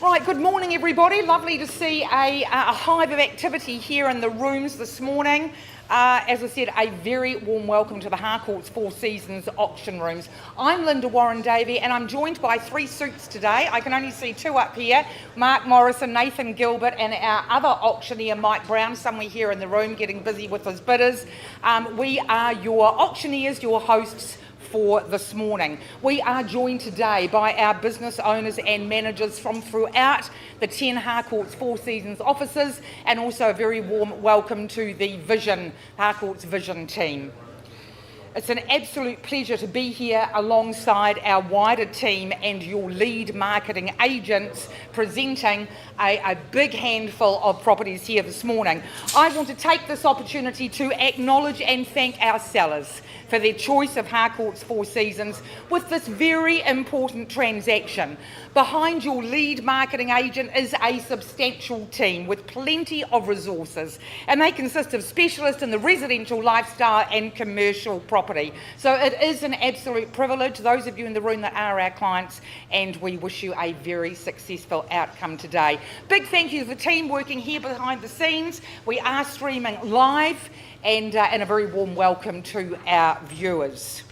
Right, good morning everybody. Lovely to see a hive of activity here in the rooms this morning. As I said, a very warm welcome to the Harcourts Four Seasons auction rooms. I'm Linda Warren-Davey and I'm joined by three suits today. I can only see two up here, Mark Morrison, Nathan Gilbert and our other auctioneer Mike Brown, somewhere here in the room getting busy with his bidders. We are your auctioneers, your hosts for this morning. We are joined today by our business owners and managers from throughout the 10 Harcourts Four Seasons offices, and also a very warm welcome to the Harcourts Vision team. It's an absolute pleasure to be here alongside our wider team and your lead marketing agents presenting a big handful of properties here this morning. I want to take this opportunity to acknowledge and thank our sellers for their choice of Harcourts Four Seasons with this very important transaction. Behind your lead marketing agent is a substantial team with plenty of resources, and they consist of specialists in the residential, lifestyle and commercial property. So it is an absolute privilege, those of you in the room that are our clients, and we wish you a very successful outcome today. Big thank you to the team working here behind the scenes. We are streaming live, and a very warm welcome to our viewers.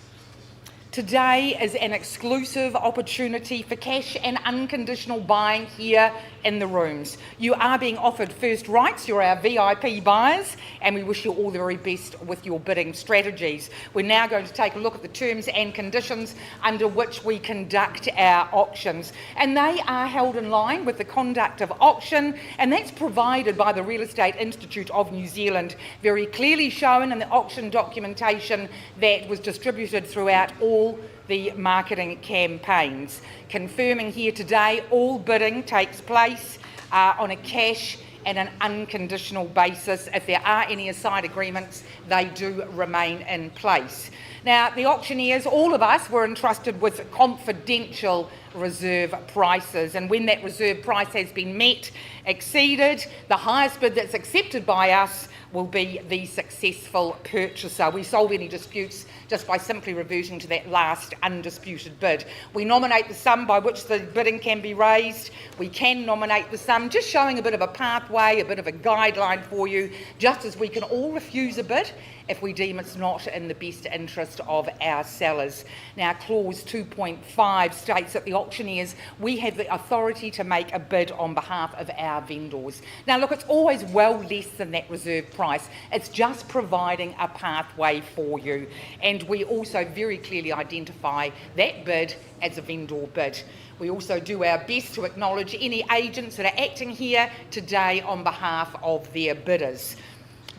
Today is an exclusive opportunity for cash and unconditional buying here in the rooms. You are being offered first rights, you're our VIP buyers, and we wish you all the very best with your bidding strategies. We're now going to take a look at the terms and conditions under which we conduct our auctions, and they are held in line with the conduct of auction, and that's provided by the Real Estate Institute of New Zealand, very clearly shown in the auction documentation that was distributed throughout all the marketing campaigns. Confirming here today, all bidding takes place on a cash and an unconditional basis. If there are any aside agreements, they do remain in place. Now, the auctioneers, all of us, were entrusted with confidential reserve prices, and when that reserve price has been met, exceeded, the highest bid that's accepted by us will be the successful purchaser. We solve any disputes just by simply reverting to that last undisputed bid. We nominate the sum by which the bidding can be raised. We can nominate the sum, just showing a bit of a pathway, a bit of a guideline for you, just as we can all refuse a bid if we deem it's not in the best interest of our sellers. Now, clause 2.5 states that the auctioneers, we have the authority to make a bid on behalf of our vendors. Now look, it's always well less than that reserve price. It's just providing a pathway for you. And we also very clearly identify that bid as a vendor bid. We also do our best to acknowledge any agents that are acting here today on behalf of their bidders.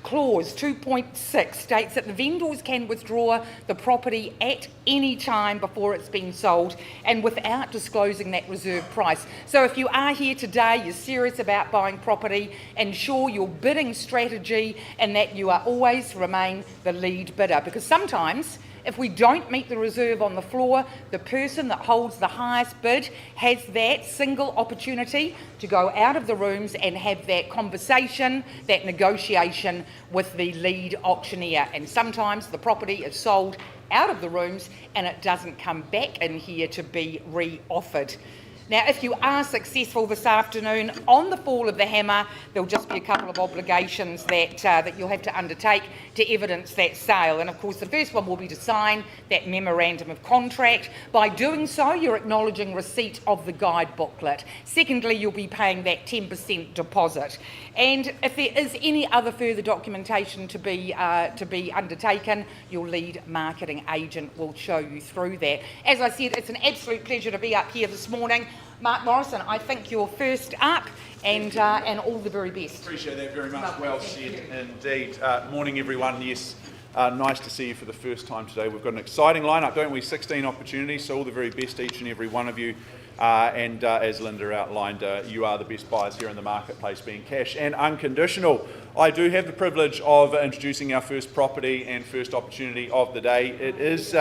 Clause 2.6 states that the vendors can withdraw the property at any time before it's been sold and without disclosing that reserve price. So if you are here today, you're serious about buying property, ensure your bidding strategy and that you are always remain the lead bidder, because sometimes if we don't meet the reserve on the floor, the person that holds the highest bid has that single opportunity to go out of the rooms and have that conversation, that negotiation with the lead auctioneer. And sometimes the property is sold out of the rooms and it doesn't come back in here to be re-offered. Now, if you are successful this afternoon, on the fall of the hammer, there'll just be a couple of obligations that you'll have to undertake to evidence that sale. And of course, the first one will be to sign that memorandum of contract. By doing so, you're acknowledging receipt of the guide booklet. Secondly, you'll be paying that 10% deposit. And if there is any other further documentation to be undertaken, your lead marketing agent will show you through that. As I said, it's an absolute pleasure to be up here this morning. Mark Morrison, I think you're first up, and all the very best. Appreciate that very much. Well said indeed. Morning everyone. Yes, nice to see you for the first time today. We've got an exciting lineup, don't we? 16 opportunities, so all the very best, each and every one of you. And as Linda outlined, you are the best buyers here in the marketplace, being cash and unconditional. I do have the privilege of introducing our first property and first opportunity of the day. It is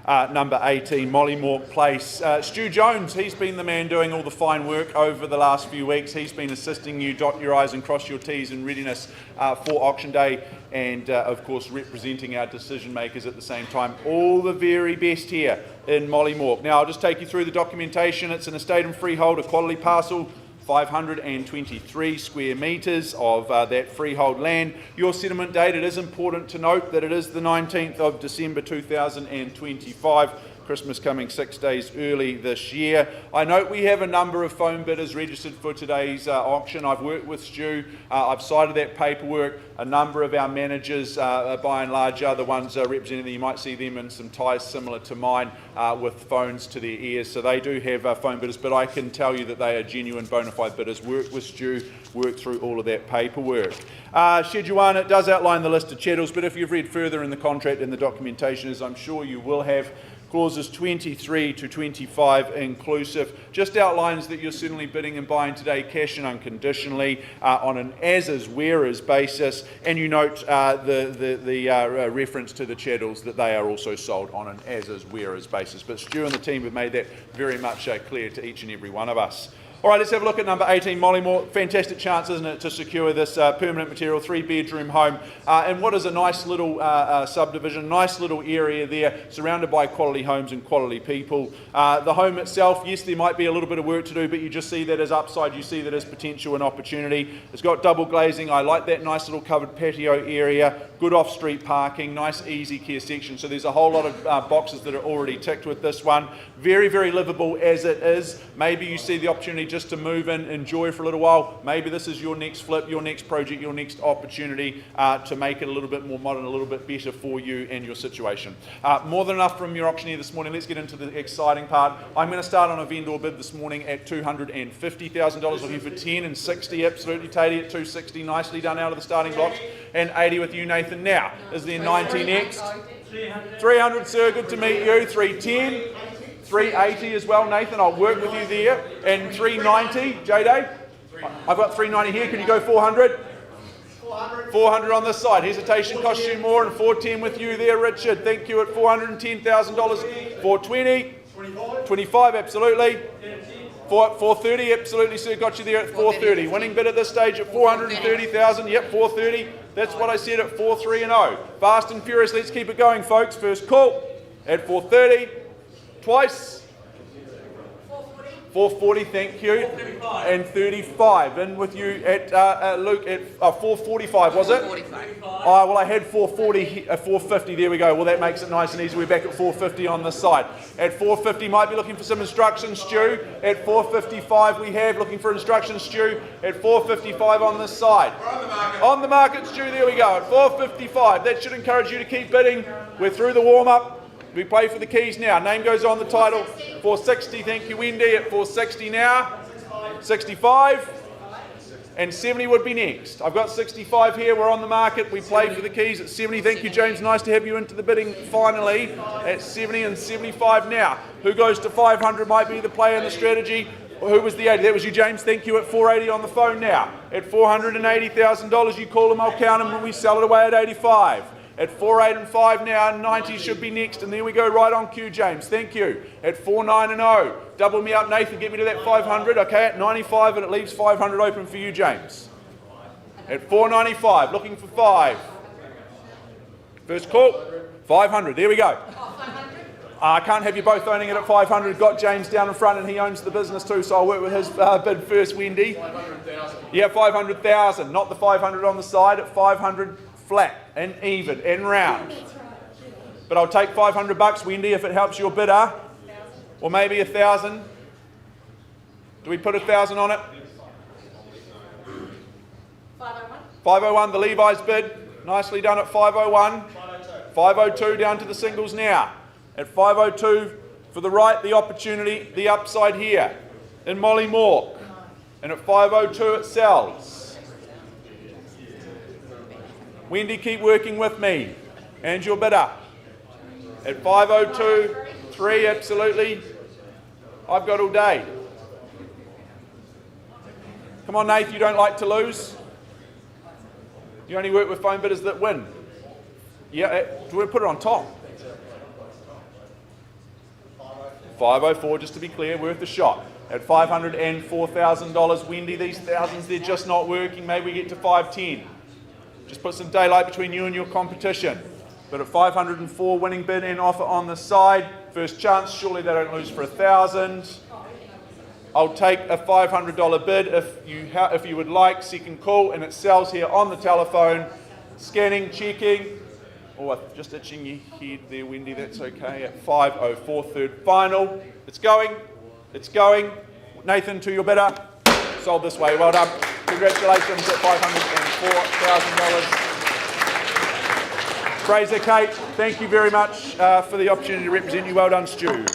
number 18, Mollymore Place. Stu Jones, he's been the man doing all the fine work over the last few weeks. He's been assisting you dot your I's and cross your T's in readiness for auction day, and of course representing our decision makers at the same time. All the very best here in Mollymore. Now I'll just take you through the documentation. It's an estate and freehold, a quality parcel, 523 square metres of that freehold land. Your settlement date, it is important to note that it is the 19th of December 2025. Christmas coming 6 days early this year. I note we have a number of phone bidders registered for today's auction. I've worked with Stu, I've cited that paperwork. A number of our managers, by and large, are the ones representing them. You might see them in some ties similar to mine with phones to their ears. So they do have phone bidders, but I can tell you that they are genuine bona fide bidders. Work with Stu, work through all of that paperwork. Schedule 1, it does outline the list of chattels, but if you've read further in the contract and the documentation, as I'm sure you will have, clauses 23 to 25 inclusive, just outlines that you're certainly bidding and buying today cash and unconditionally on an as-is, where-is basis, and you note the reference to the chattels that they are also sold on an as-is, where-is basis. But Stu and the team have made that very much clear to each and every one of us. All right, let's have a look at number 18, Mollymore. Fantastic chance, isn't it, to secure this permanent material, 3-bedroom home. And what is a nice little subdivision, nice little area there, surrounded by quality homes and quality people. The home itself, yes, there might be a little bit of work to do, but you just see that as upside, you see that as potential and opportunity. It's got double glazing. I like that nice little covered patio area, good off-street parking, nice easy care section. So there's a whole lot of boxes that are already ticked with this one. Very, very livable as it is. Maybe you see the opportunity just to move in, enjoy for a little while. Maybe this is your next flip, your next project, your next opportunity to make it a little bit more modern, a little bit better for you and your situation. More than enough from your auctioneer this morning. Let's get into the exciting part. I'm going to start on a vendor bid this morning at $250,000, looking for 10 and 60, absolutely Tatey at 260, nicely done out of the starting blocks, and 80 with you, Nathan. Now, is there 90 next? 300, sir, good to meet you. 310. 380 as well, Nathan, I'll work with you there. And 390, J-Day? I've got 390 here, can you go 400? 400 on this side. Hesitation costs you more, and 410 with you there, Richard. Thank you at $410,000. 420, 25, absolutely. 430, absolutely, sir, got you there at 430. Winning bid at this stage at 430,000, yep, 430. That's what I said at 430. Fast and furious, let's keep it going, folks. First call at 430. Twice. 440, thank you. And 35. In with you at Luke at 445, was it? 445. Oh, well, I had 440, 450. There we go. Well, that makes it nice and easy. We're back at 450 on this side. At 450, might be looking for some instructions, Stu. At 455, we have looking for instructions, Stu. At 455 on this side. On the market, Stu. There we go. At 455. That should encourage you to keep bidding. We're through the warm-up. We play for the keys now. Name goes on the title. 460, thank you, Wendy. At 460 now. 65. And 70 would be next. I've got 65 here. We're on the market. We play for the keys at 70. Thank you, James. Nice to have you into the bidding finally. At 70 and 75 now. Who goes to 500 might be the play and the strategy. Who was the 80? That was you, James. Thank you. At 480 on the phone now. At $480,000, you call them, I'll count them when we sell it away at 85. At 485 now, 90 should be next, and there we go, right on cue, James. Thank you. At 490, double me up, Nathan, get me to that 500. Okay, at 95, and it leaves 500 open for you, James. At 495, looking for 5. First call, 500. There we go. I can't have you both owning it at 500. Got James down in front, and he owns the business too, so I'll work with his bid first, Wendy. 500,000. Yeah, 500,000, not the 500 on the side. At 500. Flat and even and round. But I'll take 500 bucks, Wendy, if it helps your bidder. Or maybe 1,000. Do we put 1,000 on it? 501. 501, the Levi's bid. Nicely done at 501. 502 down to the singles now. At 502 for the right, the opportunity, the upside here in Mollymore. And at 502 it sells. Wendy, keep working with me. And your bidder. At 502, 3, absolutely. I've got all day. Come on, Nath, you don't like to lose. You only work with phone bidders that win. Yeah, do you want to put it on top? 504, just to be clear, worth a shot. At $504,000, Wendy, these thousands, they're just not working. Maybe we get to 510. Just put some daylight between you and your competition. But at 504, winning bid and offer on the side. First chance, surely they don't lose for 1,000. I'll take a $500 bid if you would like. Second call, and it sells here on the telephone. Scanning, checking. Oh, I'm just itching your head there, Wendy. That's okay. At 504, third final. It's going. It's going. Nathan, to your bidder. Sold this way. Well done. Congratulations at $504,000. Fraser, Kate, thank you very much for the opportunity to represent you. Well done, Stu.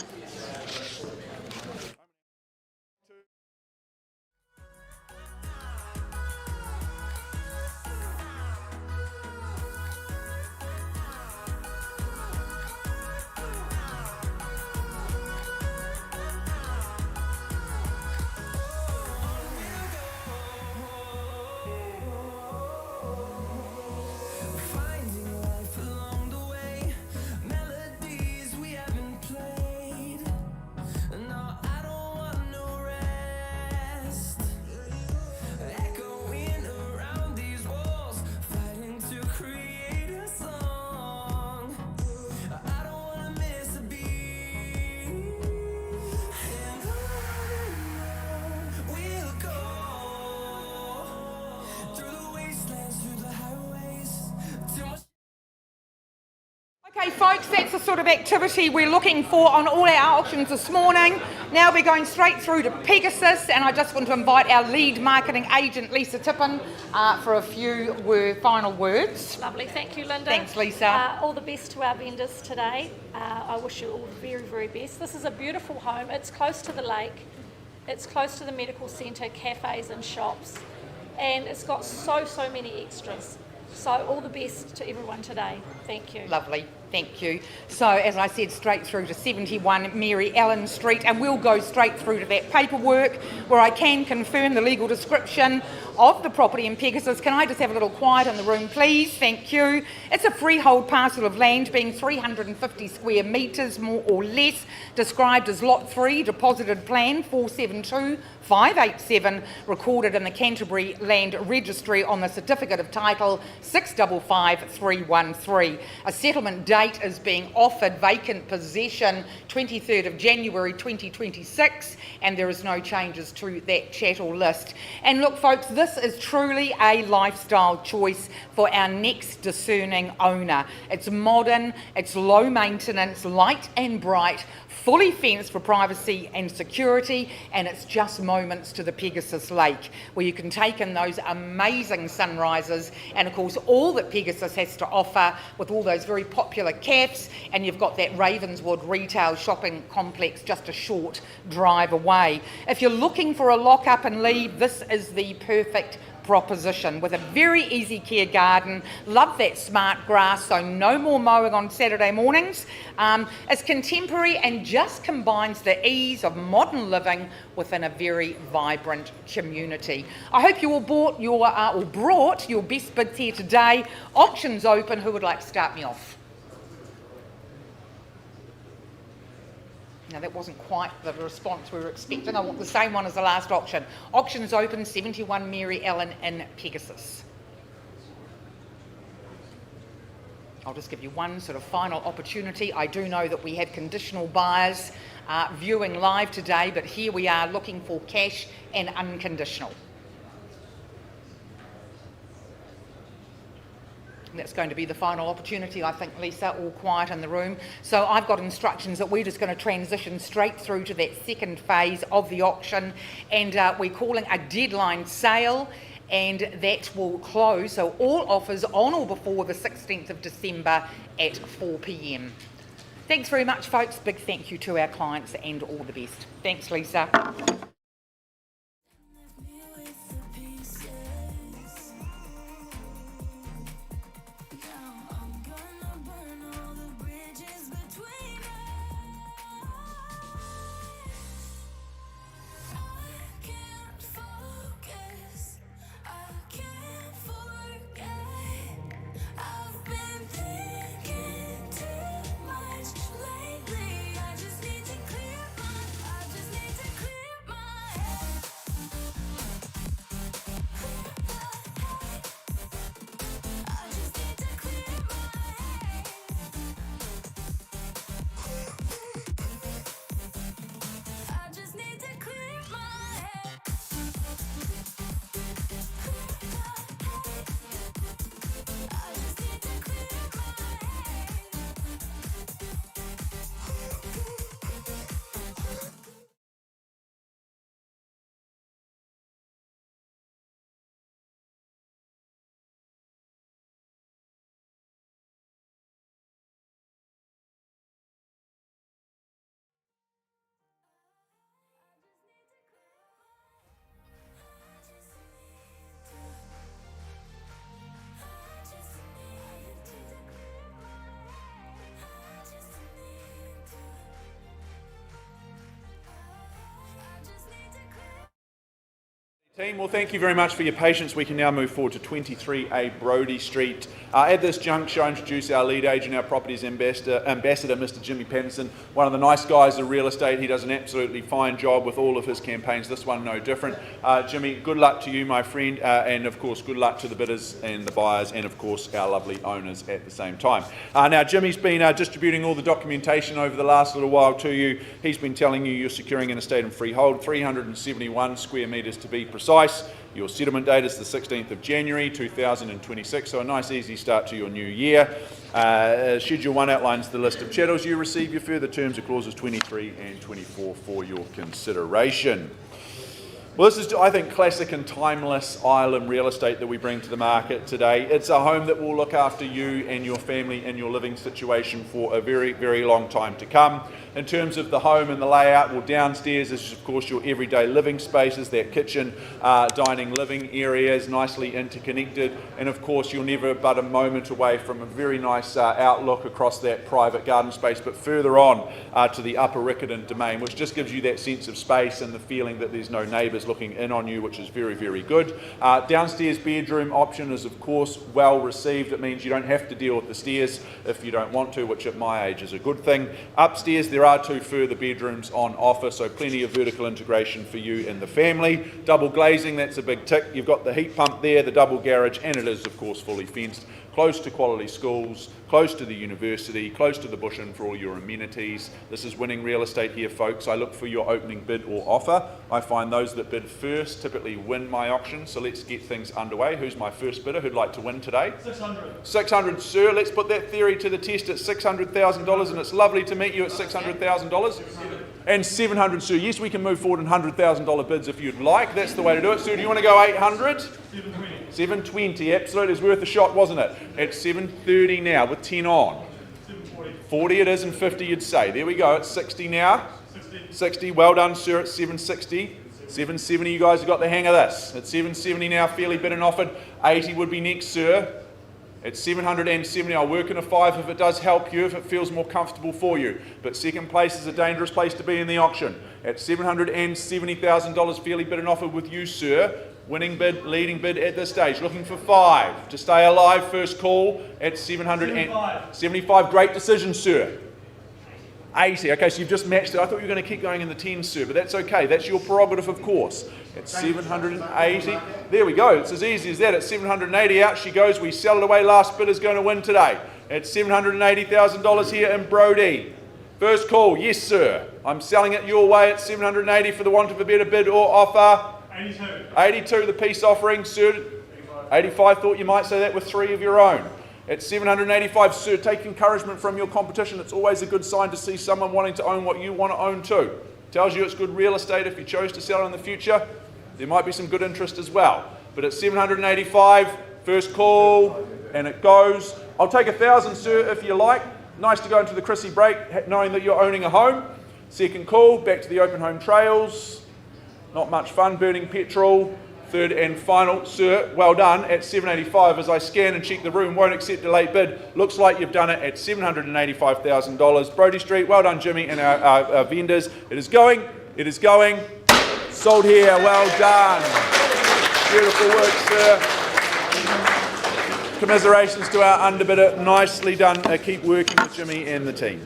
Okay, folks, that's the sort of activity we're looking for on all our auctions this morning. Now we're going straight through to Pegasus, and I just want to invite our lead marketing agent, Lisa Tippin, for a few final words. Lovely, thank you, Linda. Thanks, Lisa. All the best to our vendors today. I wish you all the very, very best. This is a beautiful home. It's close to the lake. It's close to the medical centre, cafes and shops. And it's got so many extras. So all the best to everyone today. Thank you. Lovely. Thank you. So, as I said, straight through to 71 Mary Ellen Street, and we'll go straight through to that paperwork where I can confirm the legal description of the property in Pegasus. Can I just have a little quiet in the room, please? Thank you. It's a freehold parcel of land being 350 square metres, more or less, described as Lot 3, deposited plan 472587, recorded in the Canterbury Land Registry on the Certificate of Title 655313. A settlement date is being offered, vacant possession 23rd of January 2026, and there is no changes to that chattel list. And look, folks, this is truly a lifestyle choice for our next discerning owner. It's modern, it's low maintenance, light and bright, fully fenced for privacy and security, and it's just moments to the Pegasus Lake, where you can take in those amazing sunrises, and of course all that Pegasus has to offer with all those very popular cafes, and you've got that Ravenswood retail shopping complex just a short drive away. If you're looking for a lock up and leave, this is the perfect proposition with a very easy care garden. Love that smart grass, so no more mowing on Saturday mornings. It's contemporary and just combines the ease of modern living within a very vibrant community. I hope you all brought your best bids here today. Auctions open. Who would like to start me off? Now, that wasn't quite the response we were expecting. I want the same one as the last auction. Auctions open, 71 Mary Ellen in Pegasus. I'll just give you one sort of final opportunity. I do know that we have conditional buyers viewing live today, but here we are looking for cash and unconditional. That's going to be the final opportunity, I think, Lisa, all quiet in the room. So I've got instructions that we're just going to transition straight through to that second phase of the auction, and we're calling a deadline sale, and that will close, so all offers on or before the 16th of December at 4 p.m. Thanks very much, folks. Big thank you to our clients and all the best. Thanks, Lisa. Lately, I just need to clear my Team, well, thank you very much for your patience. We can now move forward to 23A Brodie Street. At this juncture, I introduce our lead agent, our properties ambassador, Mr. Jimmy Patterson, one of the nice guys of real estate. He does an absolutely fine job with all of his campaigns, this one no different. Jimmy, good luck to you, my friend, and of course, good luck to the bidders and the buyers, and of course, our lovely owners at the same time. Now, Jimmy's been distributing all the documentation over the last little while to you. He's been telling you you're securing an estate and freehold, 371 square metres to be precise. Your settlement date is the 16th of January 2026, so a nice easy start to your new year. Schedule 1 outlines the list of chattels you receive. Your further terms are clauses 23 and 24 for your consideration. Well, this is, I think, classic and timeless island real estate that we bring to the market today. It's a home that will look after you and your family and your living situation for a very, very long time to come. In terms of the home and the layout, well, downstairs is, of course, your everyday living spaces, that kitchen, dining, living areas, nicely interconnected. And, of course, you're never but a moment away from a very nice outlook across that private garden space, but further on to the upper Riccarton domain, which just gives you that sense of space and the feeling that there's no neighbours looking in on you, which is very, very good. Downstairs bedroom option is, of course, well received. It means you don't have to deal with the stairs if you don't want to, which at my age is a good thing. Upstairs, there are 2 further bedrooms on offer, so plenty of vertical integration for you and the family. Double glazing, that's a big tick. You've got the heat pump there, the double garage, and it is, of course, fully fenced. Close to quality schools, close to the university, close to the bush inn for all your amenities. This is winning real estate here, folks. I look for your opening bid or offer. I find those that bid first typically win my auction, so let's get things underway. Who's my first bidder who'd like to win today? 600. 600, sir. Let's put that theory to the test at $600,000, and it's lovely to meet you at $600,000. And 700, sir. Yes, we can move forward in $100,000 bids if you'd like. That's the way to do it. Sir, do you want to go 800? 720. 720, absolutely. It's worth a shot, wasn't it? It's 730 now with 10 on. 740. 40 it is, and 50 you'd say. There we go. It's 60 now. 60. 60. Well done, sir. It's 760. 770, you guys have got the hang of this. It's 770 now, fairly bid and offered. 80 would be next, sir. It's 770. I'll work in a 5 if it does help you, if it feels more comfortable for you. But second place is a dangerous place to be in the auction. At $770,000, fairly bid and offered with you, sir. Winning bid, leading bid at this stage. Looking for 5 to stay alive. First call at 775. Great decision, sir. 80. Okay, so you've just matched it. I thought you were going to keep going in the 10s, sir, but that's okay. That's your prerogative, of course. At 780. There we go. It's as easy as that. At 780, out she goes. We sell it away. Last bidder's going to win today. At $780,000 here in Brodie. First call. Yes, sir. I'm selling it your way at 780 for the want of a better bid or offer. 82. 82, the peace offering, sir. 85, thought you might say that with 3 of your own. At 785, sir, take encouragement from your competition. It's always a good sign to see someone wanting to own what you want to own too. Tells you it's good real estate. If you chose to sell it in the future, there might be some good interest as well. But at 785, first call, and it goes. I'll take 1,000, sir, if you like. Nice to go into the Chrissy break knowing that you're owning a home. Second call, back to the open home trails. Not much fun burning petrol. Third and final, sir, well done at 785. As I scan and check the room, won't accept a late bid. Looks like you've done it at $785,000. Brodie Street, well done, Jimmy, and our vendors. It is going. Sold here, well done. Beautiful work, sir. Commiserations to our underbidder. Nicely done. Keep working with Jimmy and the team.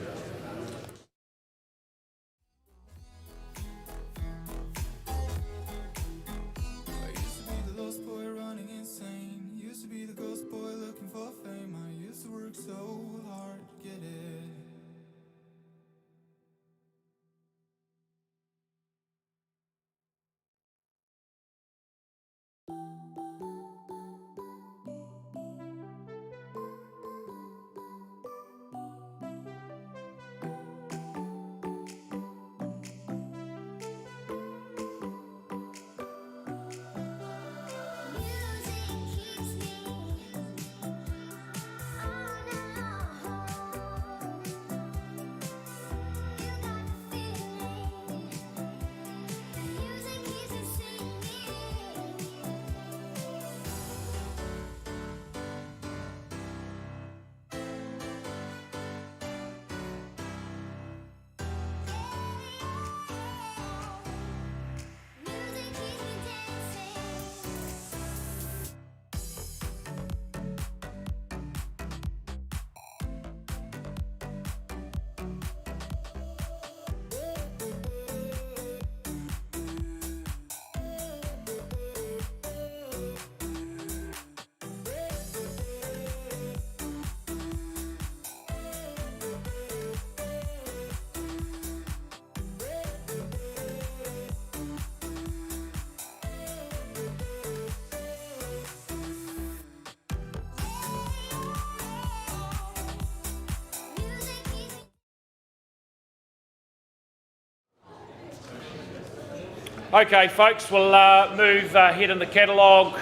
Okay, folks, we'll move ahead in the catalogue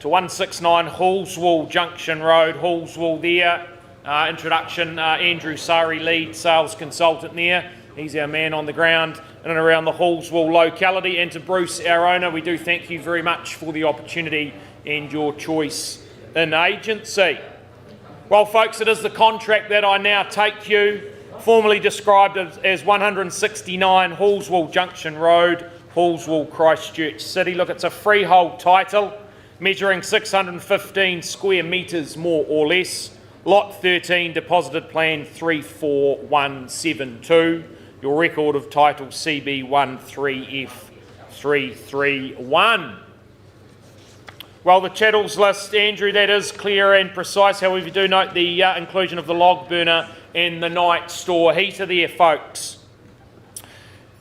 to 169 Hallswell Junction Road, Hallswell there. Introduction, Andrew Sari, lead sales consultant there. He's our man on the ground in and around the Hallswell locality. And to Bruce, our owner, we do thank you very much for the opportunity and your choice in agency. Well, folks, it is the contract that I now take you, formerly described as 169 Hallswell Junction Road, Hallswell, Christchurch City. Look, it's a freehold title, measuring 615 square metres more or less. Lot 13, deposited plan 34172. Your record of title CB13F331. Well, the chattels list, Andrew, that is clear and precise. However, you do note the inclusion of the log burner and the night store heater there, folks.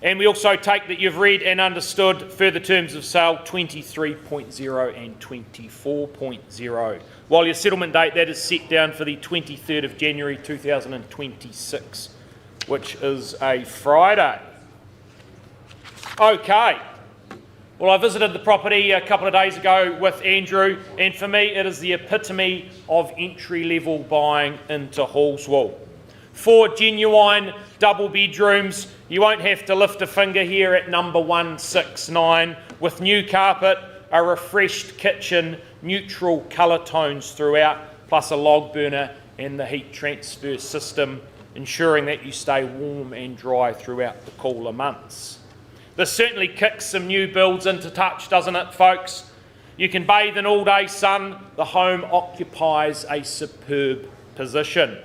And we also take that you've read and understood further terms of sale 23.0 and 24.0. While your settlement date, that is set down for the 23rd of January 2026, which is a Friday. Okay. Well, I visited the property a couple of days ago with Andrew, and for me, it is the epitome of entry-level buying into Hallswell. 4 genuine double bedrooms. You won't have to lift a finger here at number 169, with new carpet, a refreshed kitchen, neutral colour tones throughout, plus a log burner and the heat transfer system, ensuring that you stay warm and dry throughout the cooler months. This certainly kicks some new builds into touch, doesn't it, folks? You can bathe in all-day sun. The home occupies a superb position.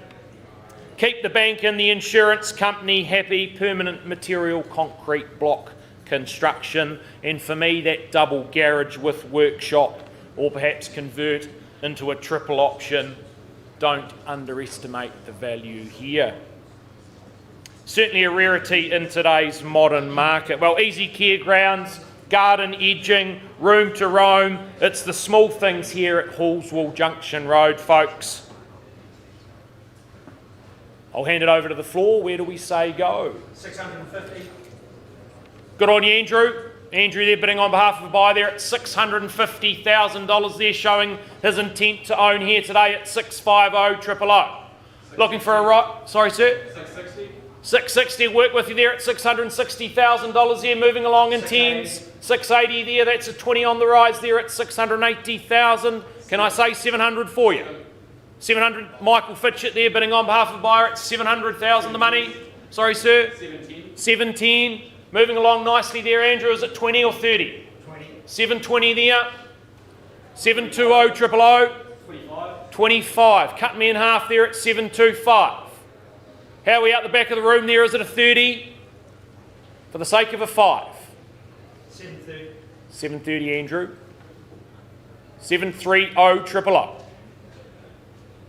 Keep the bank and the insurance company happy. Permanent material concrete block construction. And for me, that double garage with workshop, or perhaps convert into a triple option. Don't underestimate the value here. Certainly a rarity in today's modern market. Well, easy care grounds, garden edging, room to roam. It's the small things here at Hallswell Junction Road, folks. I'll hand it over to the floor. Where do we say go? 650. Good on you, Andrew. Andrew there bidding on behalf of a buyer there at $650,000 there, showing his intent to own here today at 650,000. Looking for a right... Sorry, sir? 660. 660, work with you there at $660,000 there, moving along in tens. 680 there, that's a 20 on the rise there at 680,000. Can I say 700 for you? 700, Michael Fitchett there, bidding on behalf of the buyer at 700,000 the money. Sorry, sir? 710. 710. Moving along nicely there, Andrew, is it 20 or 30? 20. 720 there. 720, 000. 25. 25. Cut me in half there at 725. How are we out the back of the room there? Is it a 30? For the sake of a 5. 730. 730, Andrew. 730, 000.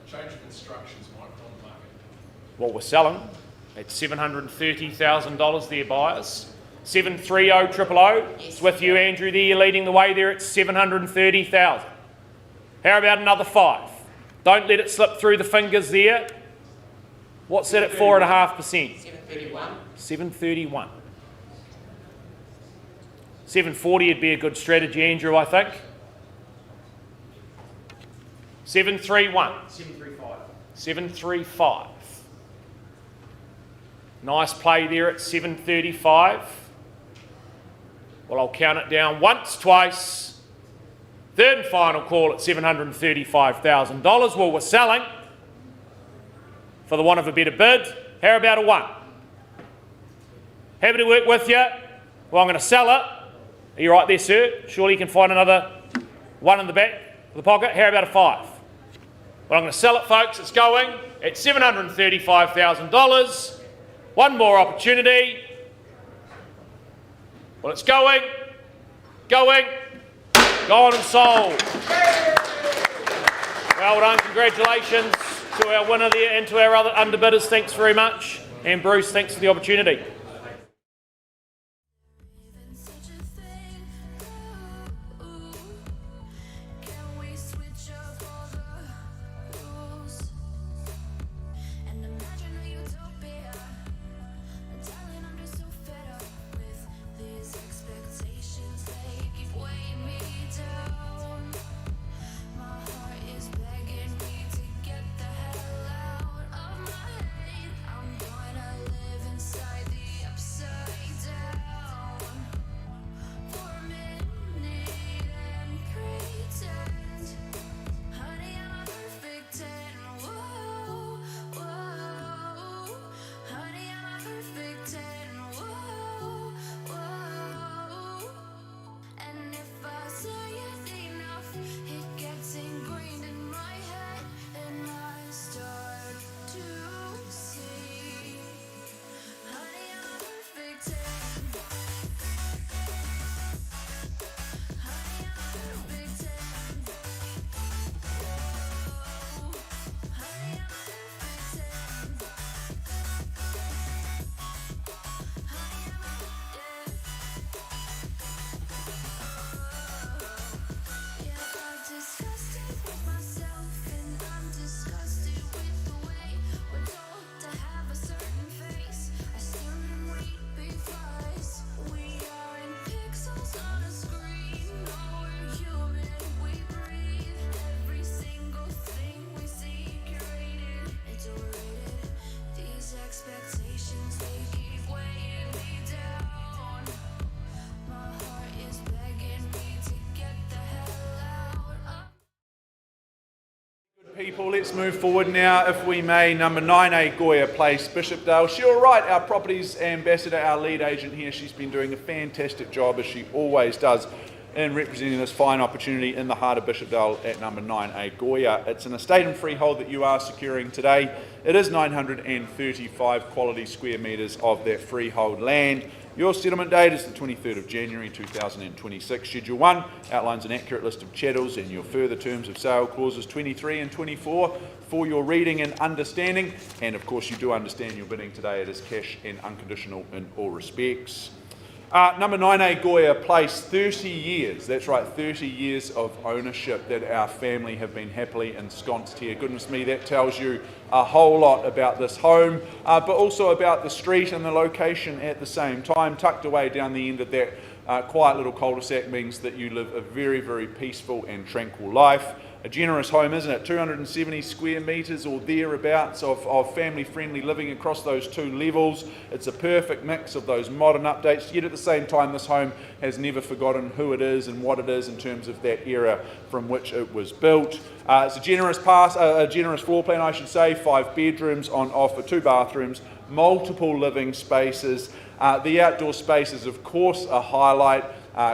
Change of instructions, Mike, on the market. What we're selling at $730,000 there, buyers. 730, 000. It's with you, Andrew, there. You're leading the way there at 730,000. How about another 5? Don't let it slip through the fingers there. What's that at 4.5%? 731. 731. 740 would be a good strategy, Andrew, I think. 731. 735. 735. Nice play there at 735. Well, I'll count it down once, twice. Third and final call at $735,000. Well, we're selling. For the want of a better bid, how about a 1? Happy to work with you. Well, I'm going to sell it. Are you right there, sir? Surely you can find another 1 in the back of the pocket. How about a 5? Well, I'm going to sell it, folks. It's going at $735,000. One more opportunity. Well, it's going, gone and sold. Well done, congratulations to our winner there and to our other underbidders. Thanks very much. And Bruce, thanks for the opportunity. People, let's move forward now, if we may. Number 9A Goya Place, Bishopdale. Sheryl Wright, our properties ambassador, our lead agent here. She's been doing a fantastic job, as she always does, in representing this fine opportunity in the heart of Bishopdale at number 9A Goya. It's an estate and freehold that you are securing today. It is 935 quality square metres of that freehold land. Your settlement date is the 23rd of January 2026. Schedule 1 outlines an accurate list of chattels and your further terms of sale clauses 23 and 24 for your reading and understanding. And of course you do understand your bidding today. It is cash and unconditional in all respects. Number 9A Goya Place, 30 years, that's right, 30 years of ownership that our family have been happily ensconced here. Goodness me, that tells you a whole lot about this home, but also about the street and the location at the same time. Tucked away down the end of that quiet little cul-de-sac means that you live a very, very peaceful and tranquil life. A generous home, isn't it? 270 square metres or thereabouts of family-friendly living across those two levels. It's a perfect mix of those modern updates, yet at the same time this home has never forgotten who it is and what it is in terms of that era from which it was built. It's a generous floor plan, I should say. 5 bedrooms on offer, 2 bathrooms, multiple living spaces. The outdoor space is of course a highlight.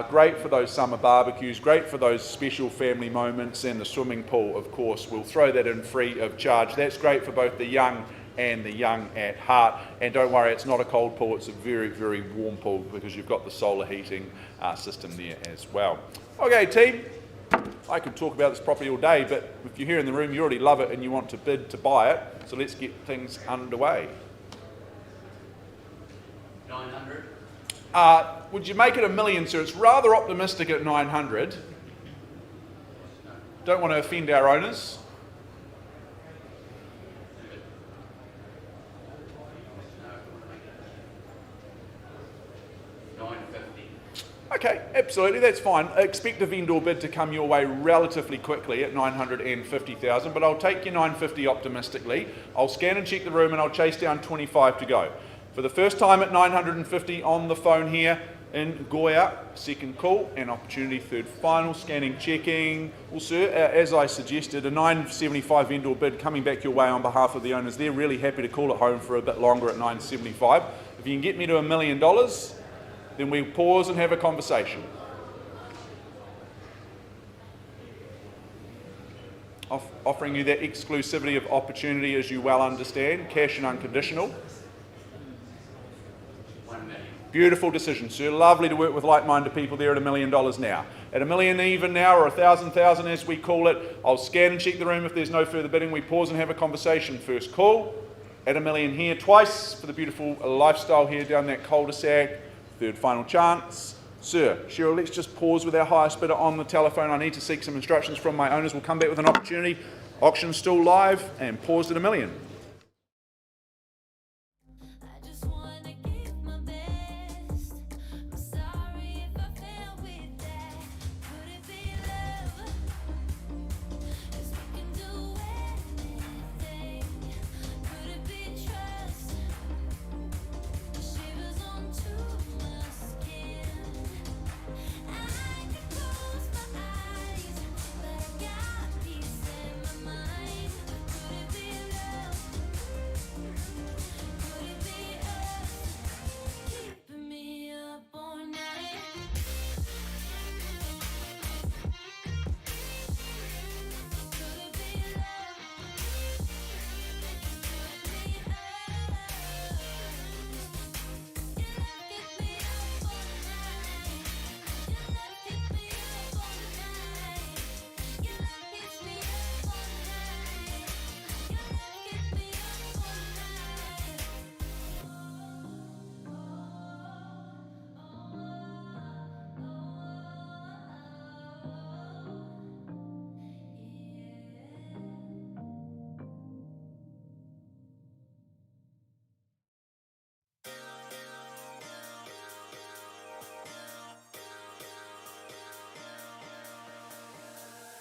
Great for those summer barbecues, great for those special family moments, and the swimming pool, of course, we'll throw that in free of charge. That's great for both the young and the young at heart. And don't worry, it's not a cold pool, it's a very, very warm pool because you've got the solar heating system there as well. Okay, team, I could talk about this property all day, but if you're here in the room, you already love it and you want to bid to buy it, so let's get things underway. 900. Would you make it 1 million, sir? It's rather optimistic at 900. Don't want to offend our owners. No, 950. Okay, absolutely, that's fine. Expect a vendor bid to come your way relatively quickly at 950,000, but I'll take your 950 optimistically. I'll scan and check the room and I'll chase down 25 to go. For the first time at 950 on the phone here in Goya, second call and opportunity, third final, scanning, checking. Well, sir, as I suggested, a 975 vendor bid coming back your way on behalf of the owners. They're really happy to call it home for a bit longer at 975. If you can get me to $1 million, then we pause and have a conversation. Offering you that exclusivity of opportunity, as you well understand, cash and unconditional. 1 million. Beautiful decision, sir. Lovely to work with like-minded people there at $1 million now. At $1 million even now, or 1,000 as we call it, I'll scan and check the room. If there's no further bidding, we pause and have a conversation. First call, at $1 million here, twice for the beautiful lifestyle here down that cul-de-sac. Third final chance. Sir, Cheryl, let's just pause with our highest bidder on the telephone. I need to seek some instructions from my owners. We'll come back with an opportunity. Auction's still live and paused at $1 million. I just wanna give my best. I'm sorry if I fail with that. Could it be love? 'Cause we can do anything. Could it be trust? Shivers onto my skin. I can close my eyes, but I got peace in my mind. Could it be love? Could it be us keeping me up all night? Could it be love? Could it be us? Your love keeps me up all night. Your love keeps me up all night. Your love keeps me up all night. Your love keeps me up all night.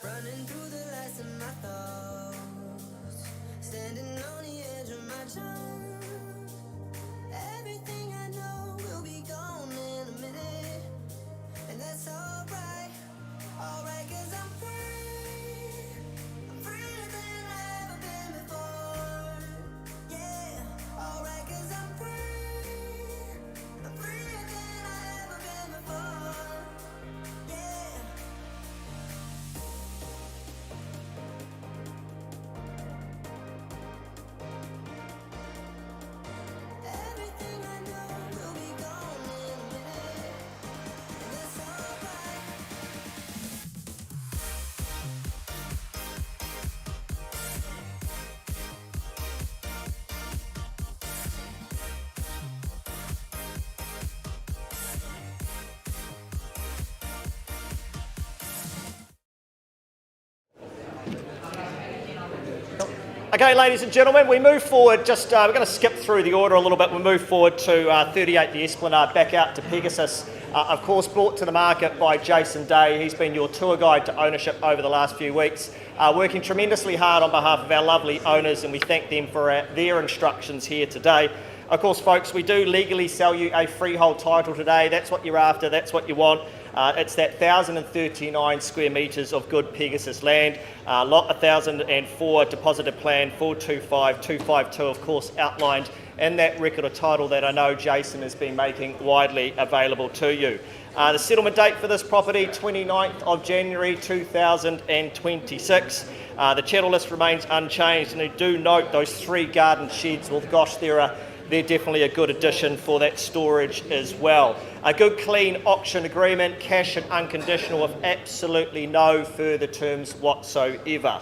Running through the lights of my thoughts, standing on the edge of my jump. Everything I know will be gone in a minute, and that's alright, 'cause I'm free. I'm freer than I Okay, ladies and gentlemen, we move forward. We're going to skip through the order a little bit. We move forward to 38 the Esplanade, back out to Pegasus. Of course, brought to the market by Jason Day. He's been your tour guide to ownership over the last few weeks, working tremendously hard on behalf of our lovely owners, and we thank them for their instructions here today. Of course, folks, we do legally sell you a freehold title today. That's what you're after. That's what you want. It's that 1,039 square metres of good Pegasus land. Lot 1004 deposited plan 425252, of course, outlined in that record of title that I know Jason has been making widely available to you. The settlement date for this property, 29th of January 2026. The chattel list remains unchanged, and I do note those 3 garden sheds. Well, gosh, they're definitely a good addition for that storage as well. A good clean auction agreement, cash and unconditional, with absolutely no further terms whatsoever.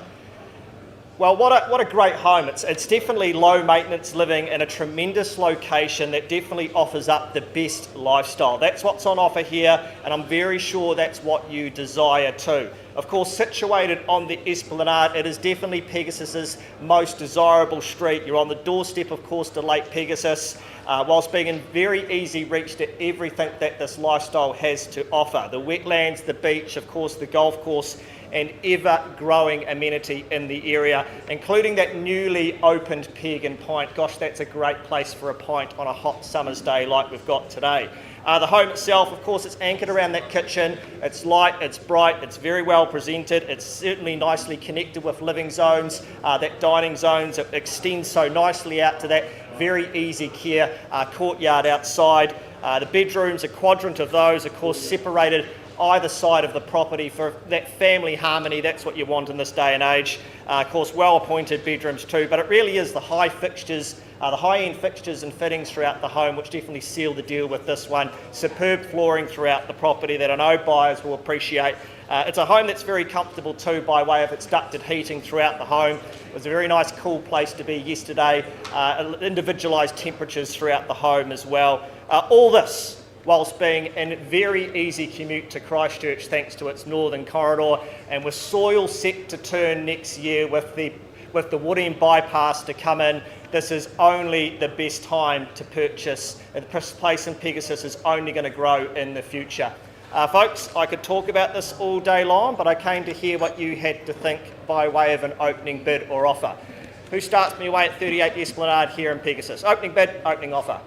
Well, what a great home. It's definitely low maintenance living in a tremendous location that definitely offers up the best lifestyle. That's what's on offer here, and I'm very sure that's what you desire too. Of course, situated on the Esplanade, it is definitely Pegasus's most desirable street. You're on the doorstep, of course, to Lake Pegasus, whilst being in very easy reach to everything that this lifestyle has to offer. The wetlands, the beach, of course, the golf course, and ever-growing amenity in the area, including that newly opened Peg and Pint. Gosh, that's a great place for a pint on a hot summer's day like we've got today. The home itself, of course, it's anchored around that kitchen. It's light, it's bright, it's very well presented. It's certainly nicely connected with living zones, that dining zones. It extends so nicely out to that very easy care courtyard outside. The bedrooms, a quadrant of those, of course, separated either side of the property for that family harmony. That's what you want in this day and age. Of course, well-appointed bedrooms too, but it really is the high fixtures, the high-end fixtures and fittings throughout the home which definitely seal the deal with this one. Superb flooring throughout the property that I know buyers will appreciate. It's a home that's very comfortable too by way of its ducted heating throughout the home. It was a very nice cool place to be yesterday. Individualised temperatures throughout the home as well. All this whilst being in very easy commute to Christchurch thanks to its northern corridor, and with soil set to turn next year with the Woodend bypass to come in. This is only the best time to purchase. This place in Pegasus is only going to grow in the future. Folks, I could talk about this all day long, but I came to hear what you had to think by way of an opening bid or offer. Who starts me away at 38 Esplanade here in Pegasus? Opening bid, opening offer.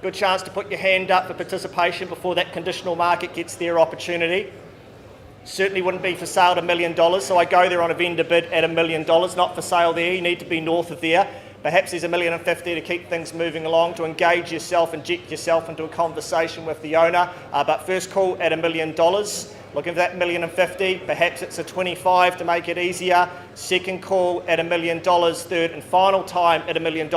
Good chance to put your hand up for participation before that conditional market gets their opportunity. Certainly wouldn't be for sale at $1 million, so I go there on a vendor bid at $1 million, not for sale there. You need to be north of there. Perhaps there's $1.50 million to keep things moving along, to engage yourself, inject yourself into a conversation with the owner. But first call at $1 million. Looking for that $1.50 million, perhaps it's a 25 to make it easier. Second call at $1 million, third and final time at $1 million.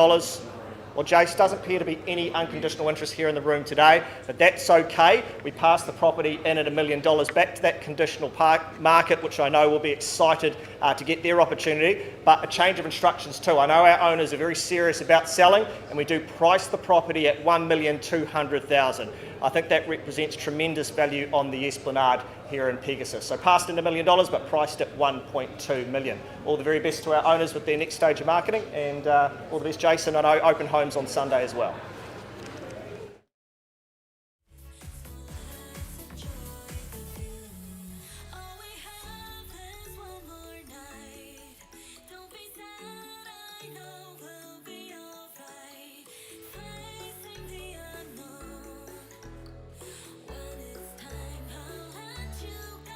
Well, Jace, doesn't appear to be any unconditional interest here in the room today, but that's okay. We passed the property in at $1 million back to that conditional market, which I know will be excited to get their opportunity, but a change of instructions too. I know our owners are very serious about selling, and we do price the property at $1,200,000. I think that represents tremendous value on the Esplanade here in Pegasus. So passed in $1 million, but priced at $1.2 million. All the very best to our owners with their next stage of marketing, and all the best, Jason. I know open homes on Sunday as well. All we have is one more night. Don't be sad, I know we'll be alright. Facing the unknown. When it's time, I'll let you go.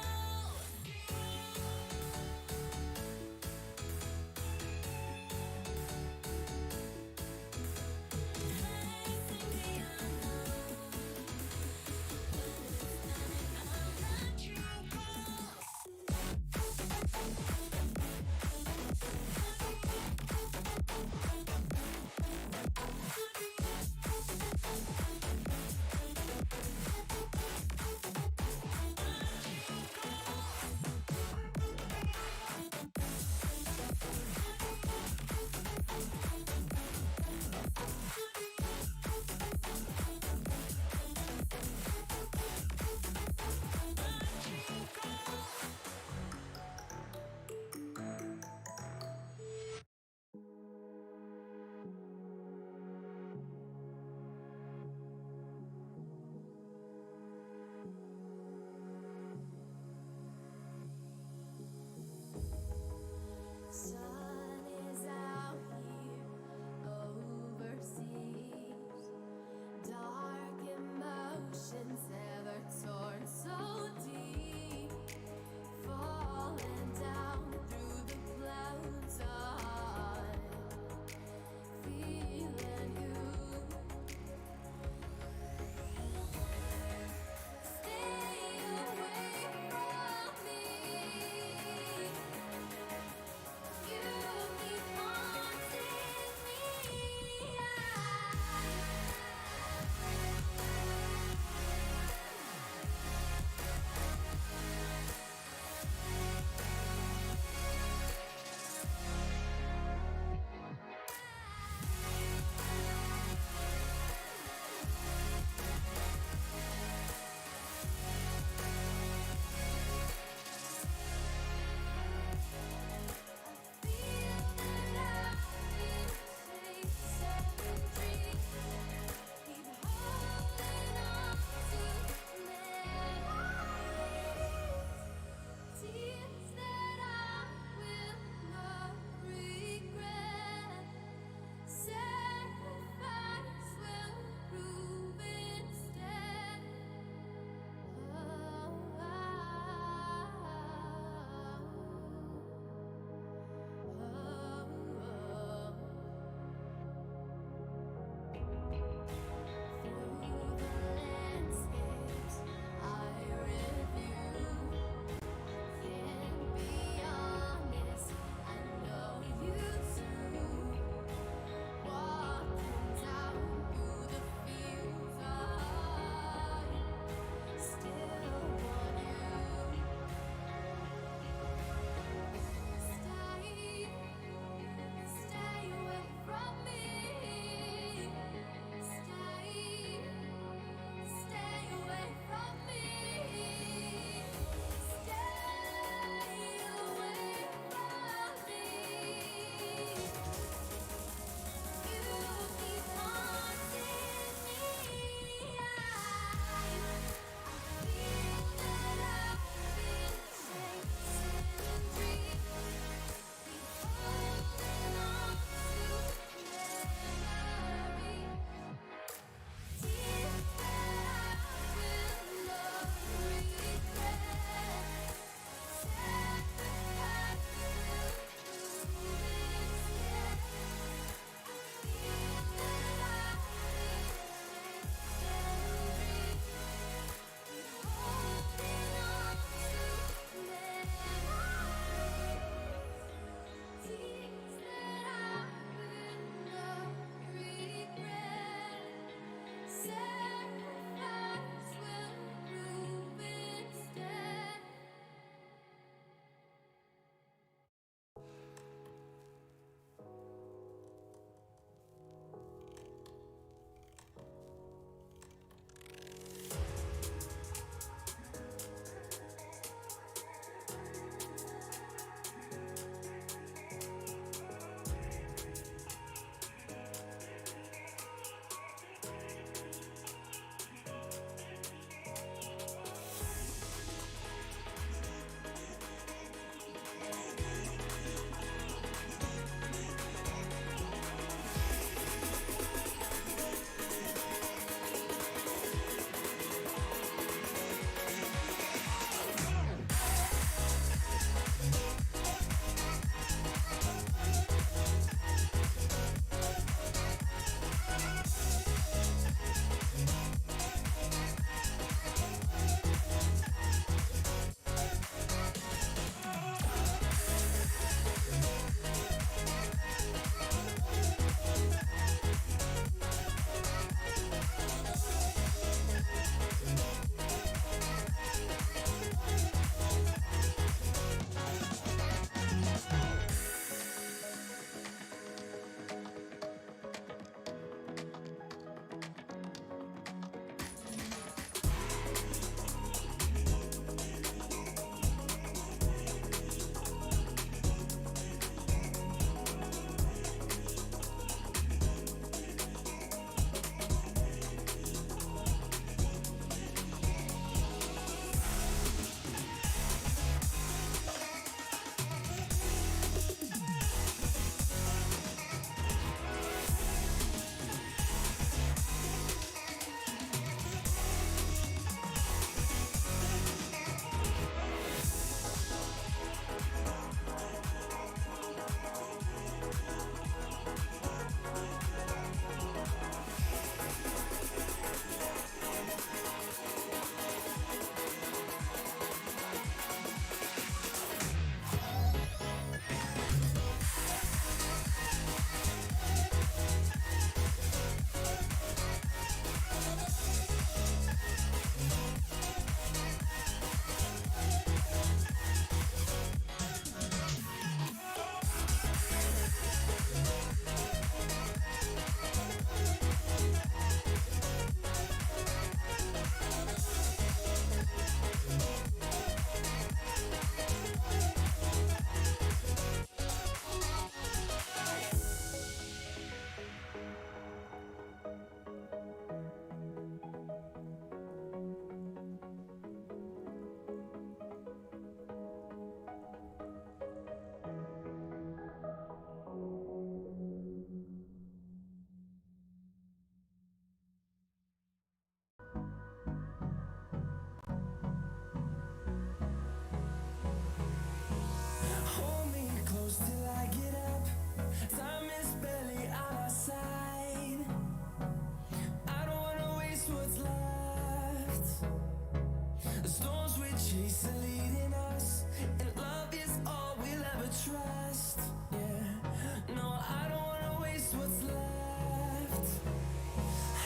The storms we chase are leading us, and love is all we'll ever trust. Yeah, no, I don't wanna waste what's left.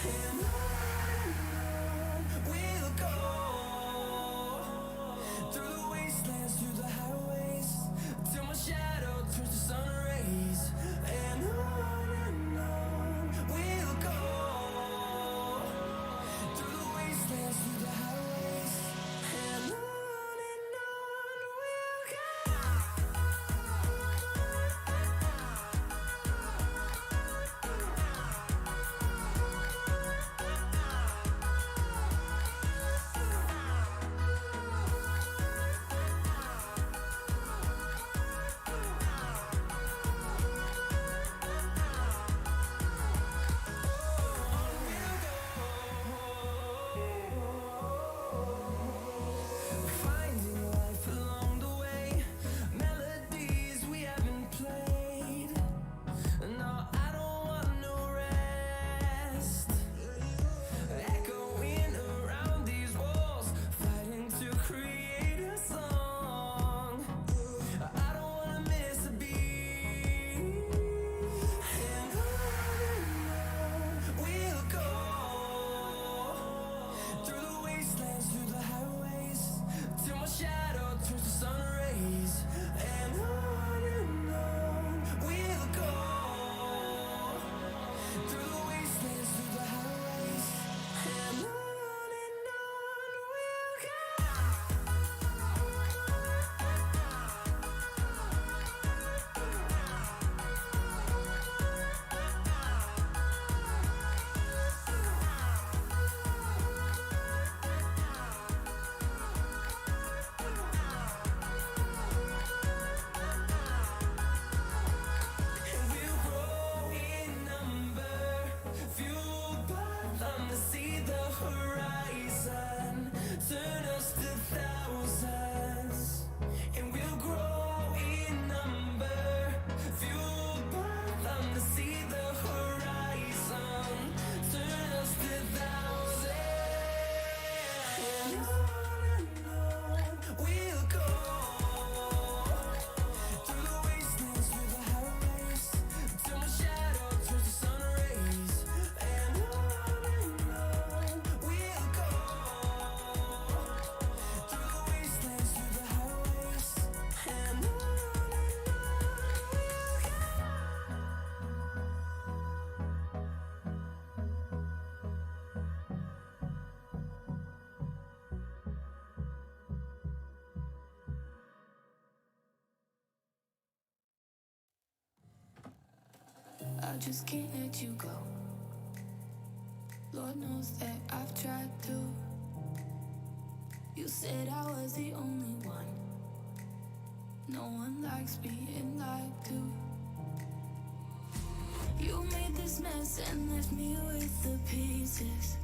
And on we'll go, through the wastelands, through the highways, till my shadow turns to sun rays. And on we'll go, through the wastelands, through the highways, and on we'll go. Finding life along the way, melodies we haven't played. No, I don't want no rest. Echoing around these walls, fighting to create a song. I don't wanna miss a beat. And on we'll go, through the wastelands, through the highways, till my shadow turns to sun rays. And on we'll go, through the wastelands, through the highways, and on we'll go. And we'll grow in number, fueled by them to see the horizon, turn us to thousands. And we'll grow in number, fueled by them to see the horizon, turn us to thousands. And on we'll go, through the wastelands, through the highways, till my shadow turns to sun rays. And on we'll go, through the wastelands, through the highways, and on we'll go. I just can't let you go. Lord knows that I've tried to. You said I was the only one. No one likes being lied to. You made this mess and left me with the pieces.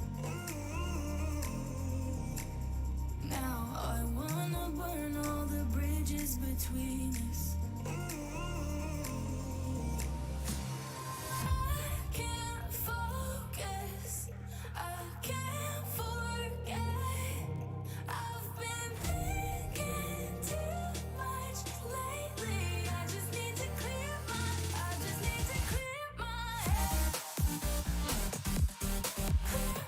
Now I wanna burn all the bridges between us. I can't focus, I can't forget. I've been thinking too much lately. I just need to clear my head. Clear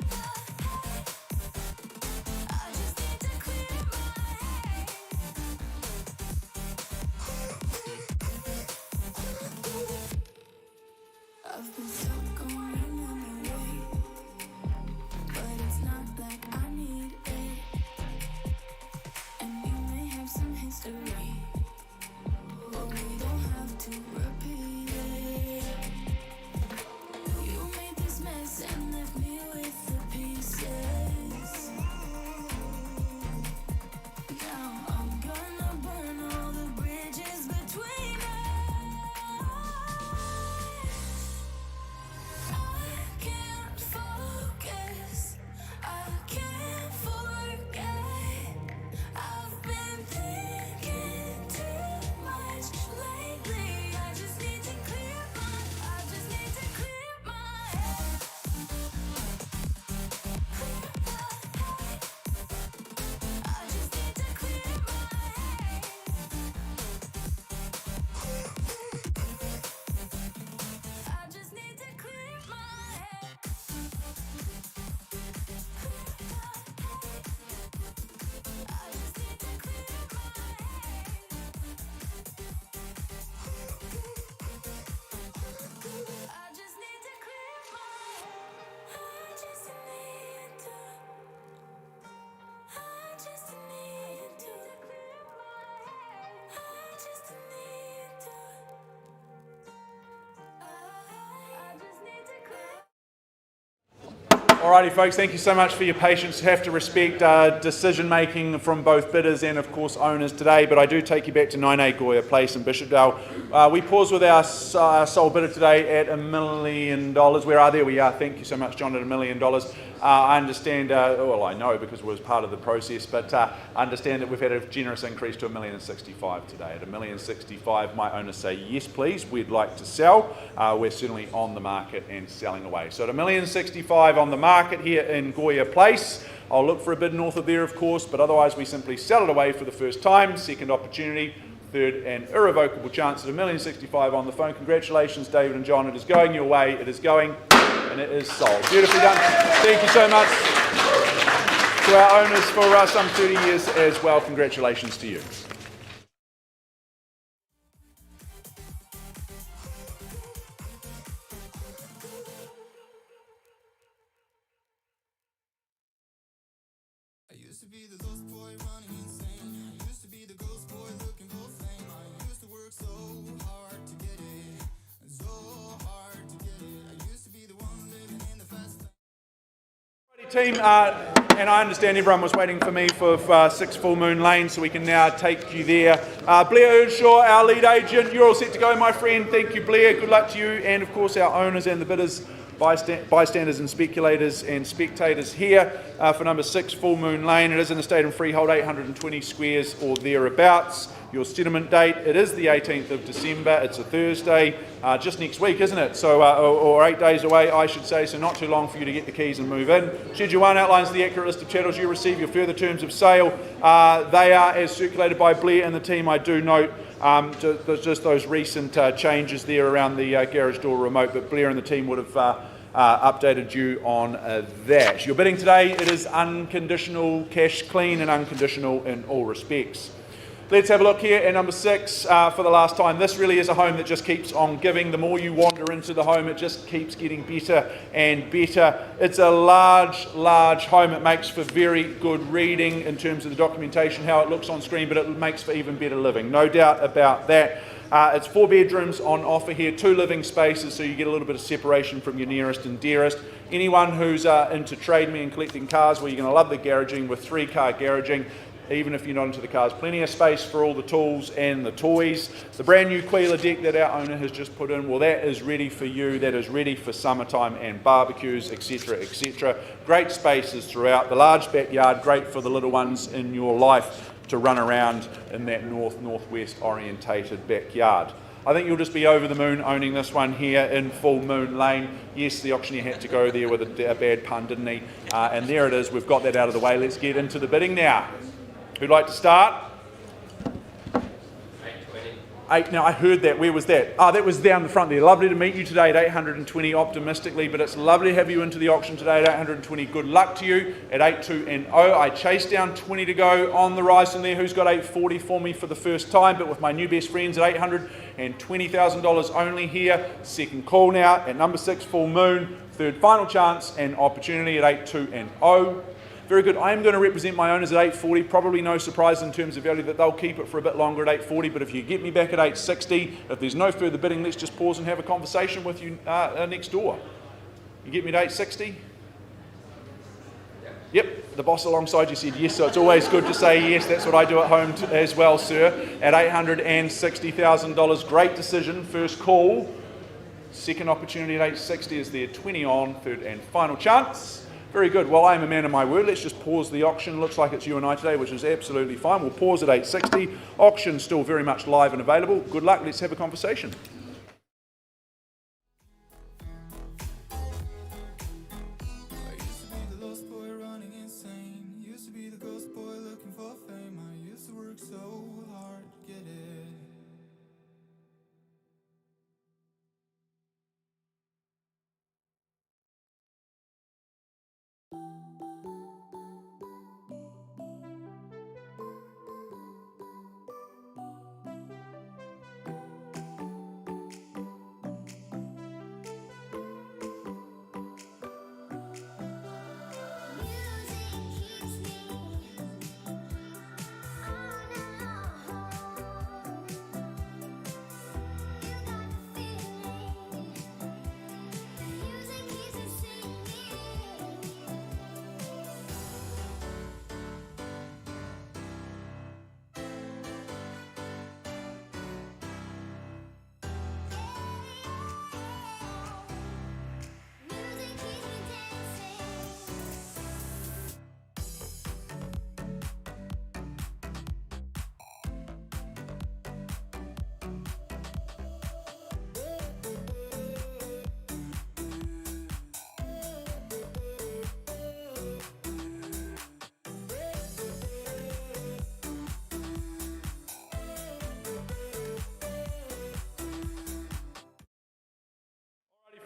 Alrighty, folks, thank you so much for your patience. Have to respect decision making from both bidders and, of course, owners today, but I do take you back to 9A Goya Place in Bishopdale. We pause with our sole bidder today at $1 million. Where are there? We are. Thank you so much, John, at $1 million. I understand, well, I know because it was part of the process, but I understand that we've had a generous increase to $1,065,000 today. At $1,065,000, my owners say, yes, please, we'd like to sell. We're certainly on the market and selling away. So at $1,065,000 on the market here in Goya Place. I'll look for a bid north of there, of course, but otherwise we simply sell it away for the first time. Second opportunity, third and irrevocable chance at $1,065,000 on the phone. Congratulations, David and John. It is going your way. It is going, and it is sold. Beautifully done. Thank you so much to our owners for some 30 years as well. Congratulations to you. I used to be the lost boy running insane. I used to be the ghost boy looking for fame. I used to work so hard to get it, so hard to get it. I used to be the one living in the fast lane. Team, and I understand everyone was waiting for me for 6 Full Moon Lane, so we can now take you there. Blair Earnshaw, our lead agent, you're all set to go, my friend. Thank you, Blair. Good luck to you, and of course our owners and the bidders, bystanders and speculators and spectators here for number 6 Full Moon Lane. It is an estate and freehold, 820 squares or thereabouts. Your settlement date, it is the 18th of December. It's a Thursday, just next week, isn't it? So, or 8 days away, I should say, so not too long for you to get the keys and move in. Schedule 1 outlines the accurate list of chattels you receive, your further terms of sale. They are as circulated by Blair and the team. I do note just those recent changes there around the garage door remote, but Blair and the team would have updated you on that. Your bidding today, it is unconditional, cash clean and unconditional in all respects. Let's have a look here at number 6 for the last time. This really is a home that just keeps on giving. The more you wander into the home, it just keeps getting better and better. It's a large home. It makes for very good reading in terms of the documentation, how it looks on screen, but it makes for even better living. No doubt about that. It's 4 bedrooms on offer here, 2 living spaces, so you get a little bit of separation from your nearest and dearest. Anyone who's into trade me and collecting cars, well, you're going to love the garaging with 3-car garaging. Even if you're not into the cars, plenty of space for all the tools and the toys. The brand new Quila deck that our owner has just put in, well, that is ready for you. That is ready for summertime and barbecues, etc., etc. Great spaces throughout. The large backyard, great for the little ones in your life to run around in that north-northwest orientated backyard. I think you'll just be over the moon owning this one here in Full Moon Lane. Yes, the auctioneer had to go there with a bad pun, didn't he? And there it is. We've got that out of the way. Let's get into the bidding now. Who'd like to start? 8. Now I heard that. Where was that? Oh, that was down the front there. Lovely to meet you today at 820 optimistically, but it's lovely to have you into the auction today at 820. Good luck to you at 82 and 0. I chased down 20 to go on the rise from there. Who's got 840 for me for the first time? But with my new best friends at $820,000 only here. Second call now at number 6 Full Moon. Third final chance and opportunity at 82 and 0. Very good. I am going to represent my owners at 840. Probably no surprise in terms of value that they'll keep it for a bit longer at 840. But if you get me back at 860, if there's no further bidding, let's just pause and have a conversation with you next door. You get me at 860? Yep. The boss alongside you said yes, so it's always good to say yes. That's what I do at home as well, sir. At $860,000. Great decision. First call. Second opportunity at 860 is there. 20 on. Third and final chance. Very good. Well, I am a man of my word. Let's just pause the auction. Looks like it's you and I today, which is absolutely fine. We'll pause at 860. Auction still very much live and available. Good luck. Let's have a conversation. I used to be the lost boy running insane. Used to be the ghost boy looking for fame. I used to work so hard to get it.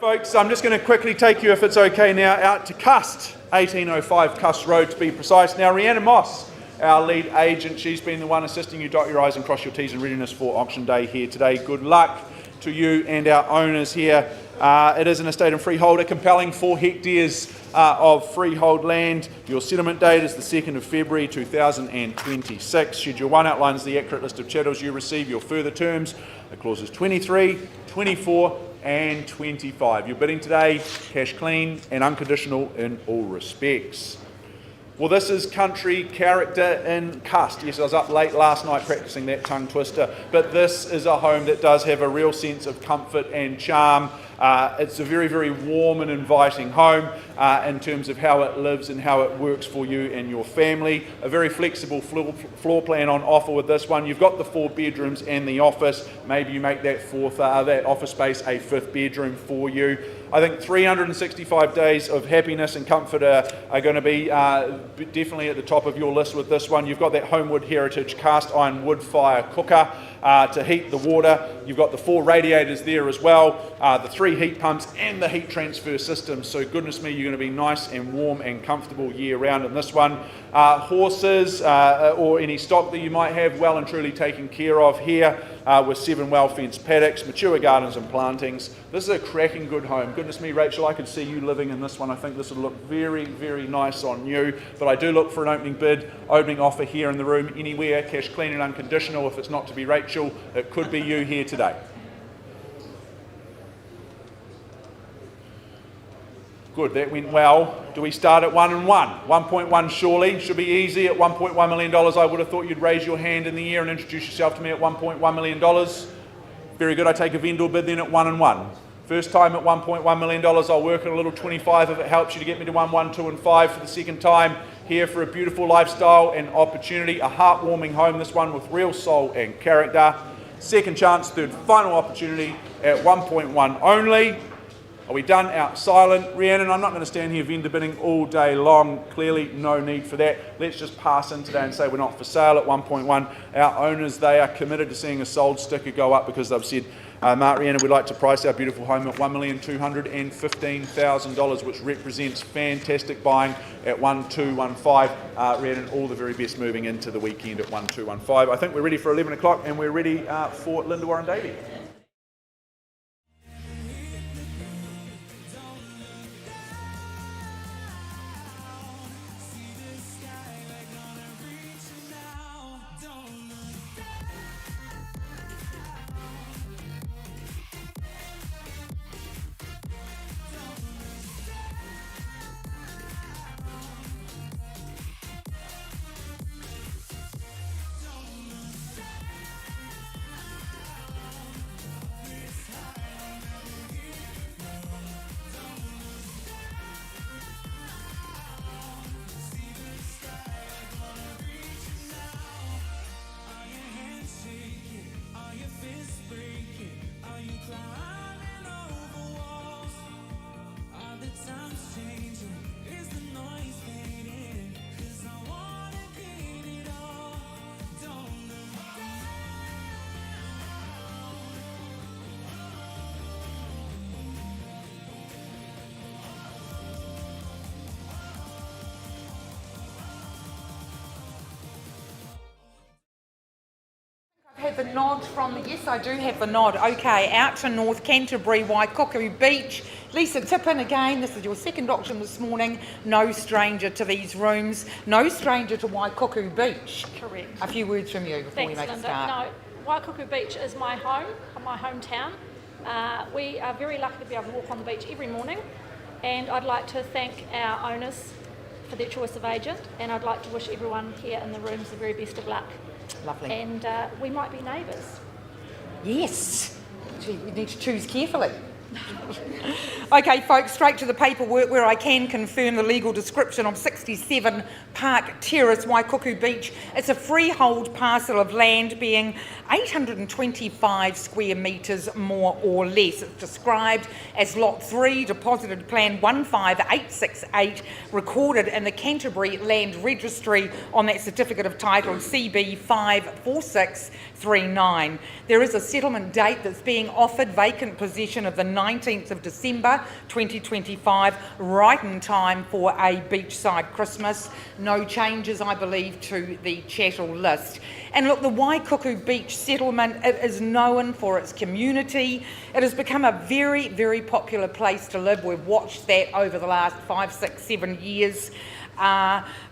Folks, I'm just going to quickly take you, if it's okay now, out to Cust, 1805 Cust Road to be precise. Now, Rhiannon Moss, our lead agent, she's been the one assisting you dot your I's and cross your T's in readiness for auction day here today. Good luck to you and our owners here. It is an estate and freehold, a compelling 4 hectares of freehold land. Your settlement date is the 2nd of February 2026. Schedule 1 outlines the accurate list of chattels you receive. Your further terms are clauses 23, 24 and 25. Your bidding today, cash clean and unconditional in all respects. Well, this is country character in Cust. Yes, I was up late last night practicing that tongue twister, but this is a home that does have a real sense of comfort and charm. It's a very, very warm and inviting home in terms of how it lives and how it works for you and your family. A very flexible floor plan on offer with this one. You've got the 4 bedrooms and the office. Maybe you make that that office space a 5th bedroom for you. I think 365 days of happiness and comfort are going to be definitely at the top of your list with this one. You've got that Homewood Heritage cast iron wood fire cooker to heat the water. You've got the 4 radiators there as well, the 3 heat pumps and the heat transfer system. So goodness me, you're going to be nice and warm and comfortable year round in this one. Horses or any stock that you might have well and truly taken care of here with 7 well-fenced paddocks, mature gardens and plantings. This is a cracking good home. Goodness me, Rachel, I could see you living in this one. I think this would look very, very nice on you. But I do look for an opening bid, opening offer here in the room, anywhere, cash clean and unconditional. If it's not to be Rachel, it could be you here today. Good, that went well. Do we start at 1 and 1? 1.1 surely, should be easy. At $1.1 million, I would have thought you'd raise your hand in the air and introduce yourself to me at $1.1 million. Very good, I take a vendor bid then at 1 and 1. First time at $1.1 million, I'll work at a little 25 if it helps you to get me to 1, 1, 2 and 5 for the second time. Here for a beautiful lifestyle and opportunity, a heartwarming home, this one with real soul and character. Second chance, third final opportunity at 1.1 only. Are we done out silent? Rhiannon, I'm not going to stand here vendor bidding all day long. Clearly no need for that. Let's just pass in today and say we're not for sale at 1.1. Our owners, they are committed to seeing a sold sticker go up because they've said, Mark, Rhiannon, we'd like to price our beautiful home at $1,215,000, which represents fantastic buying at 1215. Rhiannon, all the very best moving into the weekend at 1215. I think we're ready for 11 o'clock and we're ready for Linda Warren Davey. Have the nod from the, yes, I do have the nod. Okay, out to North Canterbury, Waikuku Beach. Lisa Tippin again, this is your second auction this morning. No stranger to these rooms, no stranger to Waikuku Beach. Correct. A few words from you before we make a start. No, Waikuku Beach is my home, my hometown. We are very lucky to be able to walk on the beach every morning, and I'd like to thank our owners for their choice of agent, and I'd like to wish everyone here in the rooms the very best of luck. Lovely. And we might be neighbours. Yes. Gee, we need to choose carefully. Okay, folks, straight to the paperwork where I can confirm the legal description of 67 Park Terrace, Waikuku Beach. It's a freehold parcel of land being 825 square metres more or less. It's described as Lot 3, deposited plan 15868, recorded in the Canterbury Land Registry on that certificate of title CB 54639. There is a settlement date that's being offered, vacant possession of the 19th of December 2025, right in time for a beachside Christmas. No changes, I believe, to the chattel list. And look, the Waikuku Beach settlement, it is known for its community. It has become a very, very popular place to live. We've watched that over the last 5, 6, 7 years.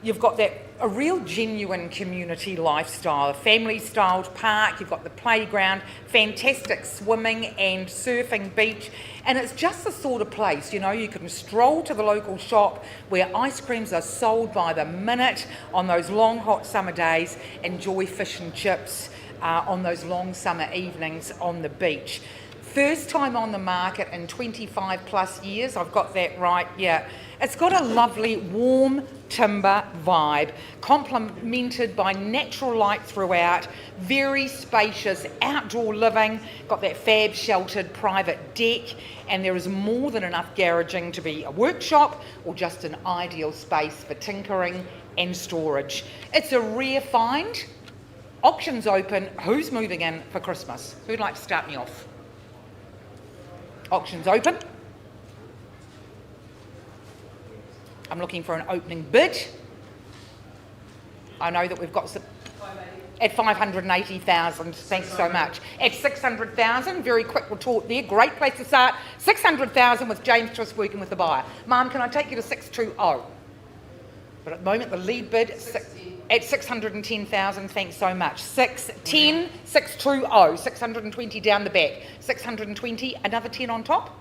You've got a real genuine community lifestyle, a family-styled park, you've got the playground, fantastic swimming and surfing beach, and it's just the sort of place, you know, you can stroll to the local shop where ice creams are sold by the minute on those long hot summer days, enjoy fish and chips on those long summer evenings on the beach. First time on the market in 25 plus years, I've got that right, yeah. It's got a lovely warm timber vibe, complemented by natural light throughout, very spacious outdoor living, got that fab sheltered private deck, and there is more than enough garaging to be a workshop or just an ideal space for tinkering and storage. It's a rare find. Auction's open. Who's moving in for Christmas? Who'd like to start me off? Auction's open. I'm looking for an opening bid. I know that we've got some at 580,000. Thanks so much. At 600,000, very quick retort there. Great place to start. 600,000 with James just working with the buyer. Mum, can I take you to 620? But at the moment, the lead bid at 610,000. Thanks so much. 610, 620, 620 down the back. 620, another 10 on top.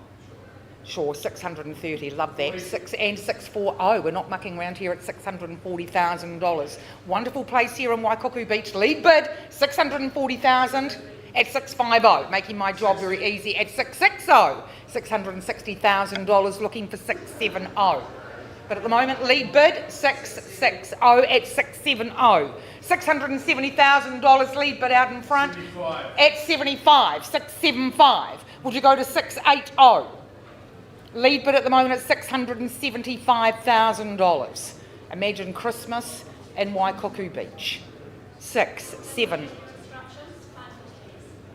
Sure, 630, love that. 640, we're not mucking around here at $640,000. Wonderful place here in Waikuku Beach. Lead bid, 640,000 at 650, making my job very easy. At 660, $660,000, looking for 670. But at the moment, lead bid, 660 at 670. $670,000 lead bid out in front. 75. At 75, 675. Would you go to 680? Lead bid at the moment at $675,000. Imagine Christmas in Waikuku Beach. 6, 7.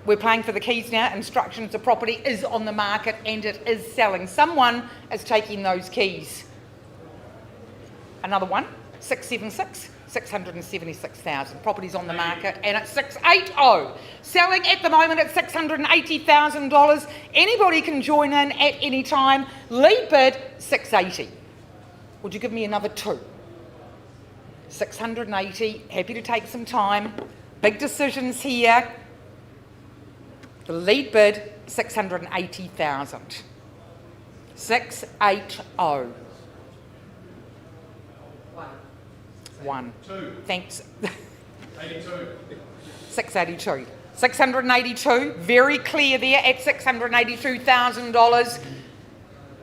We're paying for the keys now. Instructions, the property is on the market and it is selling. Someone is taking those keys. Another one, 676, 676,000. Property's on the market and at 680. Selling at the moment at $680,000. Anybody can join in at any time. Lead bid, 680. Would you give me another 2? 680, happy to take some time. Big decisions here. The lead bid, 680,000. 680. 1. 2. Thanks. 82. 682. 682, very clear there at $682,000.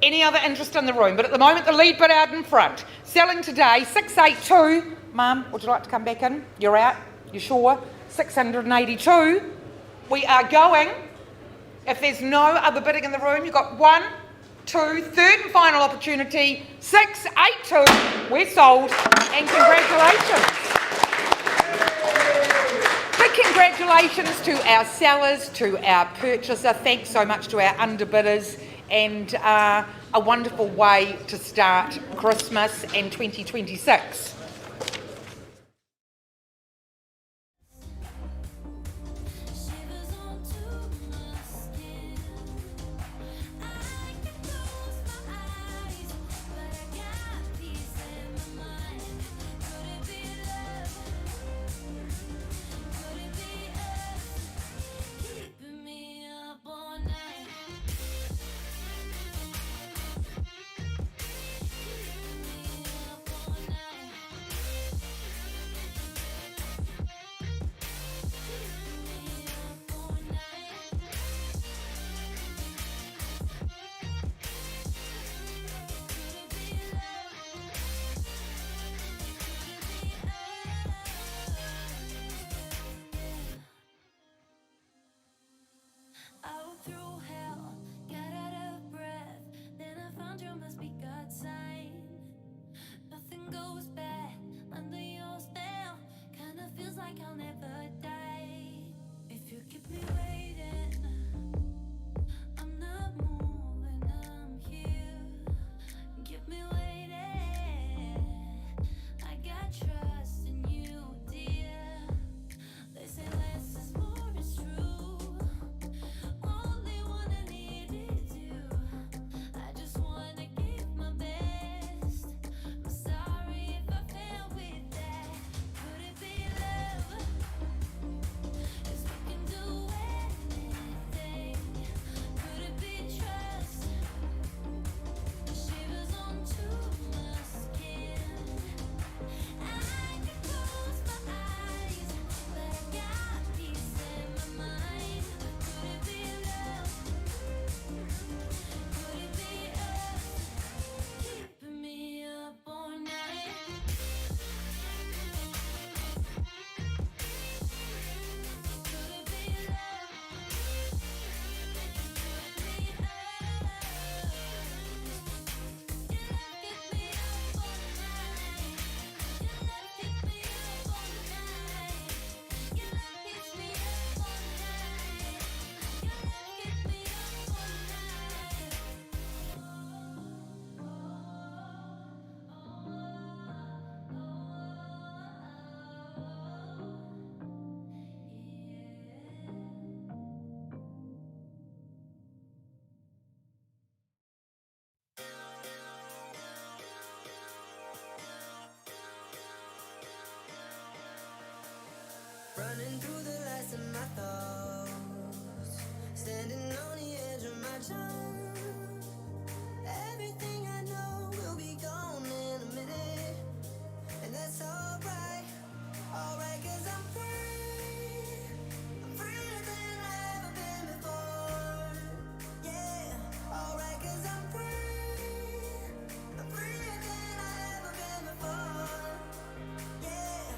Any other interest in the room? But at the moment, the lead bid out in front. Selling today, 682. Mum, would you like to come back in? You're out? You sure? 682. We are going. If there's no other bidding in the room, you've got 1, 2, third and final opportunity, 682. We're sold. And congratulations. Big congratulations to our sellers, to our purchaser. Thanks so much to our underbidders, and a wonderful way to start Christmas and 2026. Shivers onto my skin. I can close my eyes, but I got peace in my mind. Could it be love? Could it be us? Keeping me up all night. Keeping me up all night. Out through hell, got out of breath. Then I found you must be God's sign. Nothing goes bad under your spell. Kinda feels like I'll never die. If you keep me waiting, I'm not moving. Running through the lights of my thoughts, standing on the edge of my jump. Everything I know will be gone in a minute, and that's alright, alright, 'cause I'm free. I'm freer than I've ever been before. Yeah, alright, 'cause I'm free. I'm freer than I've ever been before. Yeah.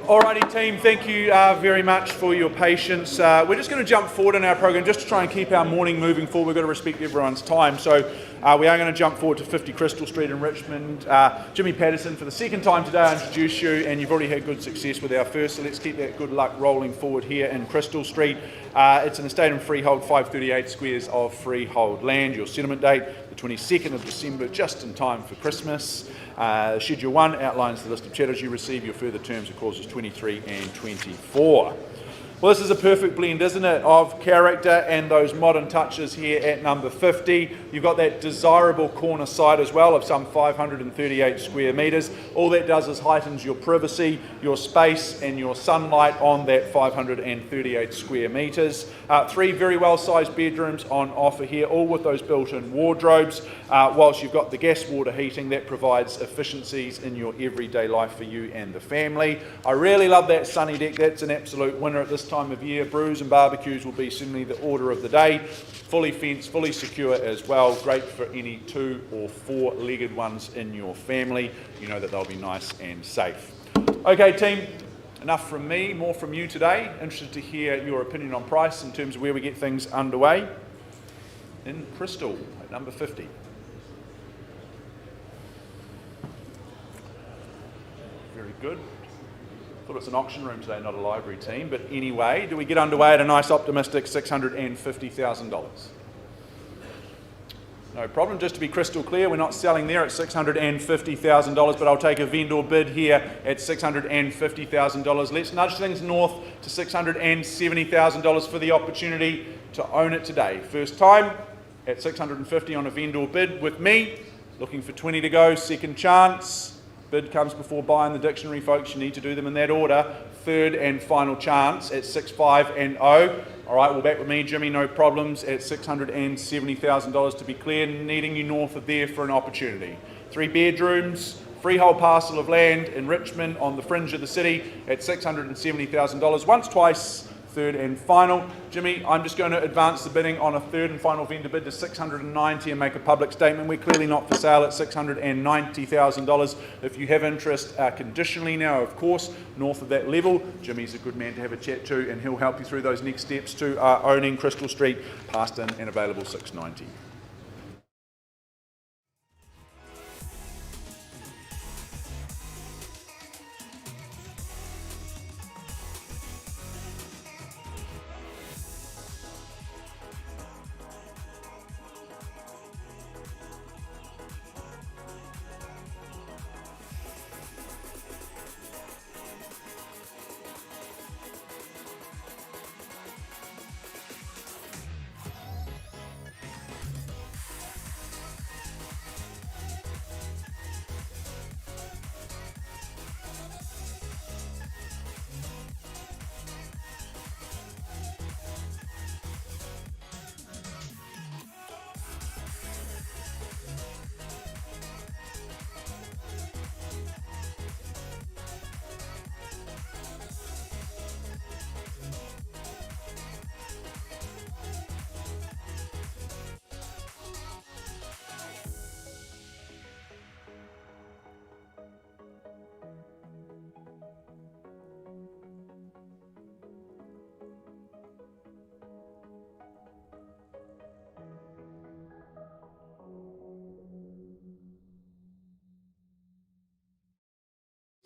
Alrighty team, thank you very much for your patience. We're just going to jump forward in our program just to try and keep our morning moving forward. We've got to respect everyone's time. So we are going to jump forward to 50 Crystal Street in Richmond. Jimmy Patterson, for the second time today, I introduce you, and you've already had good success with our first, so let's keep that good luck rolling forward here in Crystal Street. It's an estate and freehold, 538 squares of freehold land. Your settlement date, the 22nd of December, just in time for Christmas. Schedule 1 outlines the list of chattels you receive. Your further terms of clauses 23 and 24. Well, this is a perfect blend, isn't it, of character and those modern touches here at number 50. You've got that desirable corner side as well of some 538 square metres. All that does is heightens your privacy, your space and your sunlight on that 538 square metres. 3 very well-sized bedrooms on offer here, all with those built-in wardrobes. Whilst you've got the gas water heating, that provides efficiencies in your everyday life for you and the family. I really love that sunny deck. That's an absolute winner at this time of year. Brews and barbecues will be certainly the order of the day. Fully fenced, fully secure as well. Great for any 2 or 4-legged ones in your family. You know that they'll be nice and safe. Okay team, enough from me, more from you today. Interested to hear your opinion on price in terms of where we get things underway. In Crystal at number 50. Very good. Thought it's an auction room today, not a library team. But anyway, do we get underway at a nice optimistic $650,000? No problem. Just to be crystal clear, we're not selling there at $650,000, but I'll take a vendor bid here at $650,000. Let's nudge things north to $670,000 for the opportunity to own it today. First time at $650 on a vendor bid with me. Looking for 20 to go. Second chance. Bid comes before buy in the dictionary, folks. You need to do them in that order. Third and final chance at 6-5 and 0. All right, well, back with me, Jimmy, no problems at $670,000 to be clear, needing you north of there for an opportunity. 3 bedrooms, freehold parcel of land in Richmond on the fringe of the city at $670,000. Once, twice, third and final. Jimmy, I'm just going to advance the bidding on a third and final vendor bid to $690 and make a public statement. We're clearly not for sale at $690,000. If you have interest conditionally now, of course, north of that level, Jimmy's a good man to have a chat to, and he'll help you through those next steps to owning Crystal Street, passed in and available $690.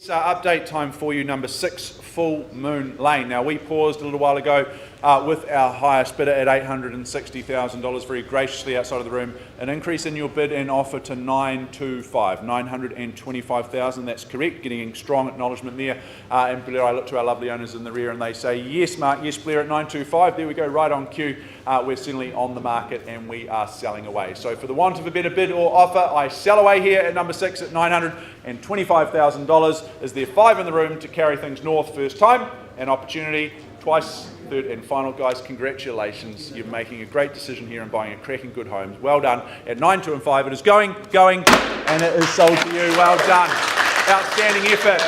Update time for you, number 6, Full Moon Lane. Now, we paused a little while ago with our highest bidder at $860,000, very graciously outside of the room. An increase in your bid and offer to $925,000. That's correct, getting strong acknowledgement there. And Blair, I look to our lovely owners in the rear and they say, yes, Mark, yes, Blair, at $925. There we go, right on cue. We're certainly on the market and we are selling away. So for the want of a better bid or offer, I sell away here at number 6 at $925,000. Is there 5 in the room to carry things north first time? An opportunity twice, third and final. Guys, congratulations. You're making a great decision here and buying a cracking good home. Well done. At 9, 2 and 5, it is going, and it is sold to you. Well done. Outstanding effort.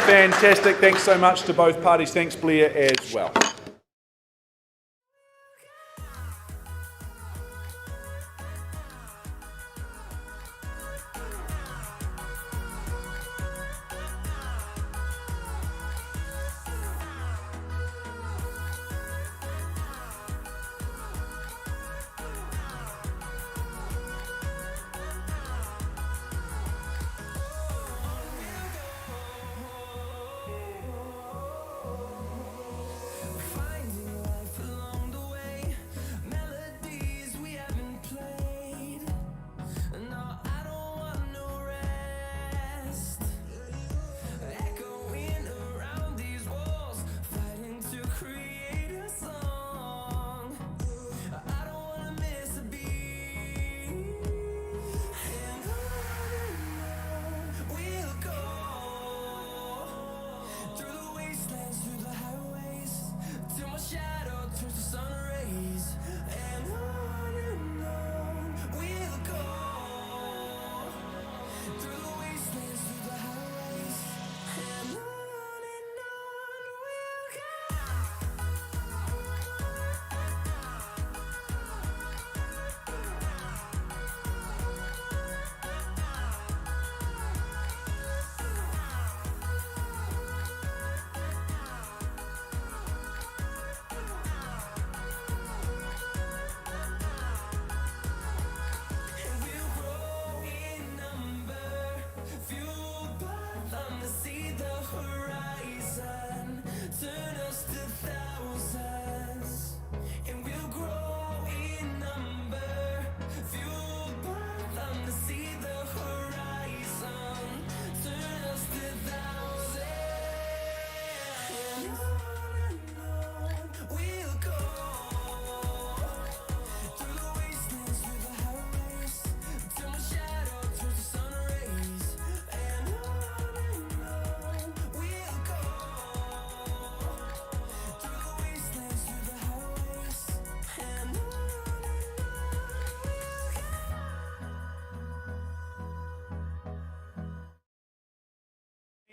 Fantastic. Thanks so much to both parties. Thanks, Blair, as well.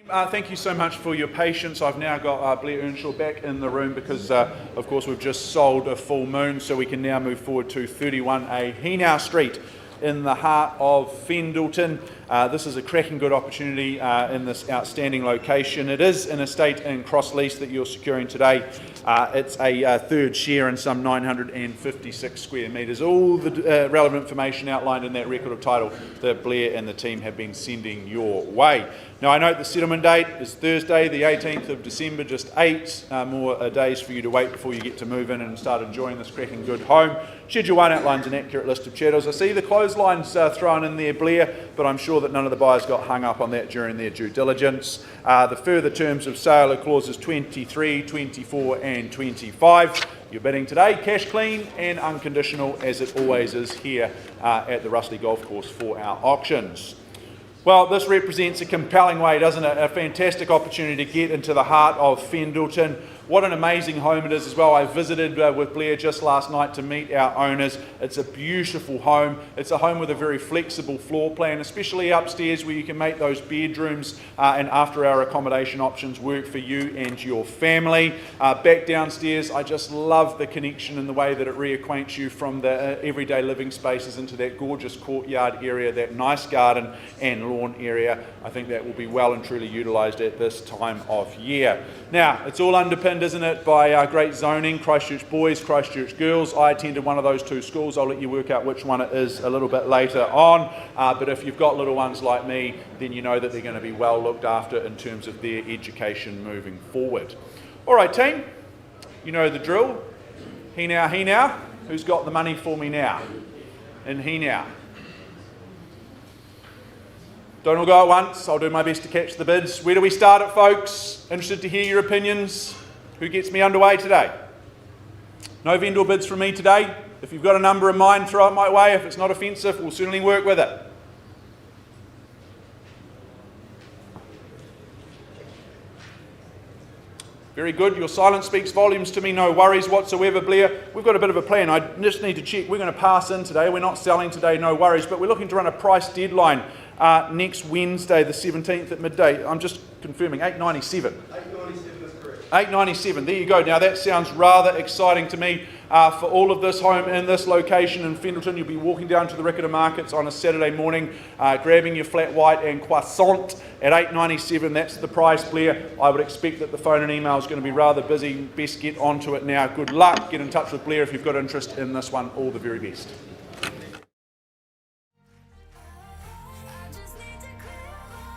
Thank you so much for your patience. I've now got Blair Earnshaw back in the room because, of course, we've just sold a full moon, so we can now move forward to 31A Henau Street in the heart of Fendalton. This is a cracking good opportunity in this outstanding location. It is an estate in cross lease that you're securing today. It's a third share in some 956 square metres. All the relevant information outlined in that record of title that Blair and the team have been sending your way. Now, I note the settlement date is Thursday, the 18th of December, just 8 more days for you to wait before you get to move in and start enjoying this cracking good home. Schedule 1 outlines an accurate list of chattels. I see the clotheslines thrown in there, Blair, but I'm sure that none of the buyers got hung up on that during their due diligence. The further terms of sale are clauses 23, 24 and 25. You're bidding today, cash clean and unconditional, as it always is here at the Russley Golf Course for our auctions. Well, this represents a compelling way, doesn't it? A fantastic opportunity to get into the heart of Fendalton. What an amazing home it is as well. I visited with Blair just last night to meet our owners. It's a beautiful home. It's a home with a very flexible floor plan, especially upstairs where you can make those bedrooms and after-hour accommodation options work for you and your family. Back downstairs, I just love the connection and the way that it reacquaints you from the everyday living spaces into that gorgeous courtyard area, that nice garden and lawn area. I think that will be well and truly utilised at this time of year. Now, it's all underpinned, isn't it, by great zoning, Christchurch boys, Christchurch girls. I attended one of those two schools. I'll let you work out which one it is a little bit later on. But if you've got little ones like me, then you know that they're going to be well looked after in terms of their education moving forward. All right, team, you know the drill. Henau, Henau. Who's got the money for me now? In Henau. Don't all go at once. I'll do my best to catch the bids. Where do we start it, folks? Interested to hear your opinions. Who gets me underway today? No vendor bids from me today. If you've got a number in mind, throw it my way. If it's not offensive, we'll certainly work with it. Very good. Your silence speaks volumes to me. No worries whatsoever, Blair. We've got a bit of a plan. I just need to check. We're going to pass in today. We're not selling today, no worries. But we're looking to run a price deadline next Wednesday, the 17th at midday. I'm just confirming, $8.97. $8.97 is correct. $8.97. There you go. Now that sounds rather exciting to me. For all of this home in this location in Fendalton, you'll be walking down to the Riccarton Markets on a Saturday morning, grabbing your flat white and croissant at $8.97. That's the price, Blair. I would expect that the phone and email is going to be rather busy. Best get onto it now. Good luck. Get in touch with Blair if you've got interest in this one. All the very best. I just need to clear my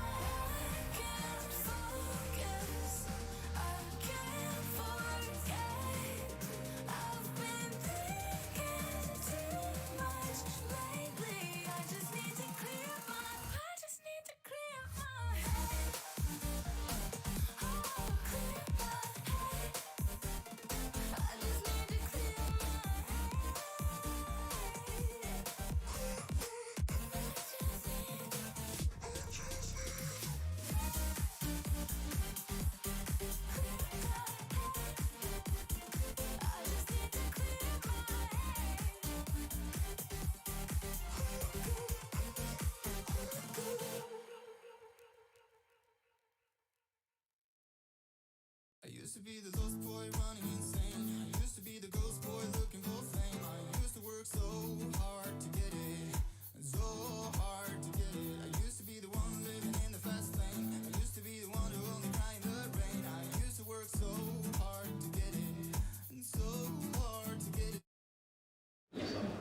can't focus. I can't forget. I've been thinking too much lately. I just need to clear my head. Oh, clear my head. I just need to clear my head. I used to be the lost boy running insane. I used to be the ghost boy looking for fame. I used to work so hard to get it, so hard to get it. I used to be the one living in the fast lane. I used to be the one who only cried in the rain. I used to work so hard to get it, and so hard to get it.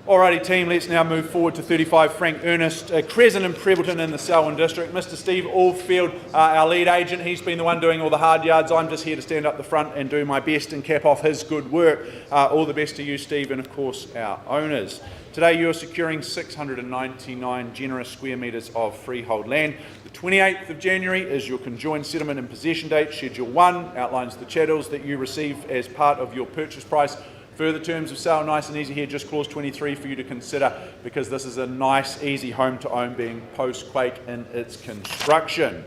Alrighty team, let's now move forward to 35 Frank Ernest, Crescent and Prebbleton in the Selwyn District. Mr. Steve Allfield, our lead agent, he's been the one doing all the hard yards. I'm just here to stand up the front and do my best and cap off his good work. All the best to you, Steve, and of course our owners. Today you're securing 699 generous square metres of freehold land. The 28th of January is your conjoined settlement and possession date. Schedule 1 outlines the chattels that you receive as part of your purchase price. Further terms of sale, nice and easy here, just clause 23 for you to consider, because this is a nice, easy home to own, being post-quake in its construction.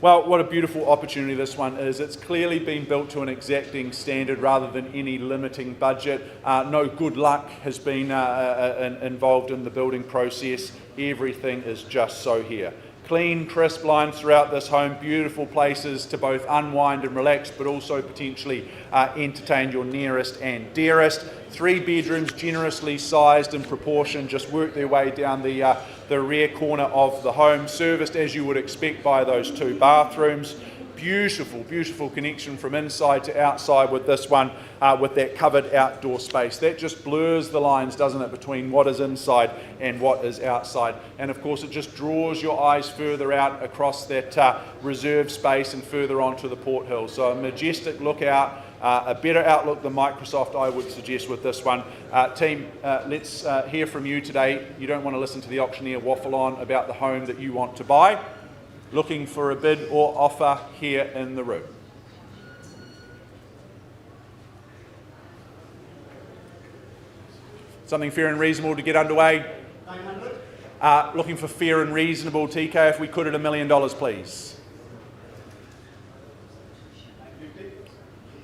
Well, what a beautiful opportunity this one is. It's clearly been built to an exacting standard rather than any limiting budget. No good luck has been involved in the building process. Everything is just so here. Clean, crisp lines throughout this home, beautiful places to both unwind and relax, but also potentially entertain your nearest and dearest. 3 bedrooms, generously sized in proportion, just work their way down the rear corner of the home, serviced as you would expect by those 2 bathrooms. Beautiful, beautiful connection from inside to outside with this one, with that covered outdoor space. That just blurs the lines, doesn't it, between what is inside and what is outside. And of course, it just draws your eyes further out across that reserve space and further onto the Port Hill. So a majestic look out, a better outlook than Microsoft, I would suggest, with this one. Team, let's hear from you today. You don't want to listen to the auctioneer waffle on about the home that you want to buy. Looking for a bid or offer here in the room. Something fair and reasonable to get underway? 900. Looking for fair and reasonable, TK, if we could at $1 million, please.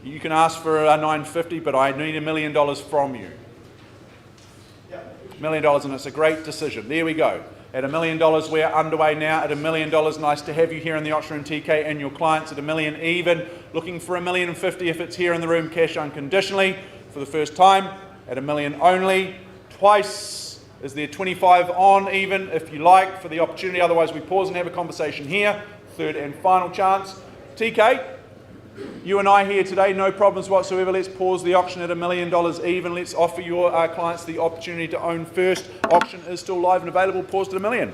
You can ask for a 950, but I need $1 million from you. $1 million, and it's a great decision. There we go. At $1 million, we're underway now. At $1 million, nice to have you here in the auction room, TK, and your clients at $1 million even. Looking for $1,050,000 if it's here in the room, cash unconditionally. For the first time, at $1 million only. Twice, is there 25 on even, if you like, for the opportunity. Otherwise, we pause and have a conversation here. Third and final chance. TK, you and I here today, no problems whatsoever. Let's pause the auction at $1 million even. Let's offer your clients the opportunity to own first. Auction is still live and available. Paused at $1 million.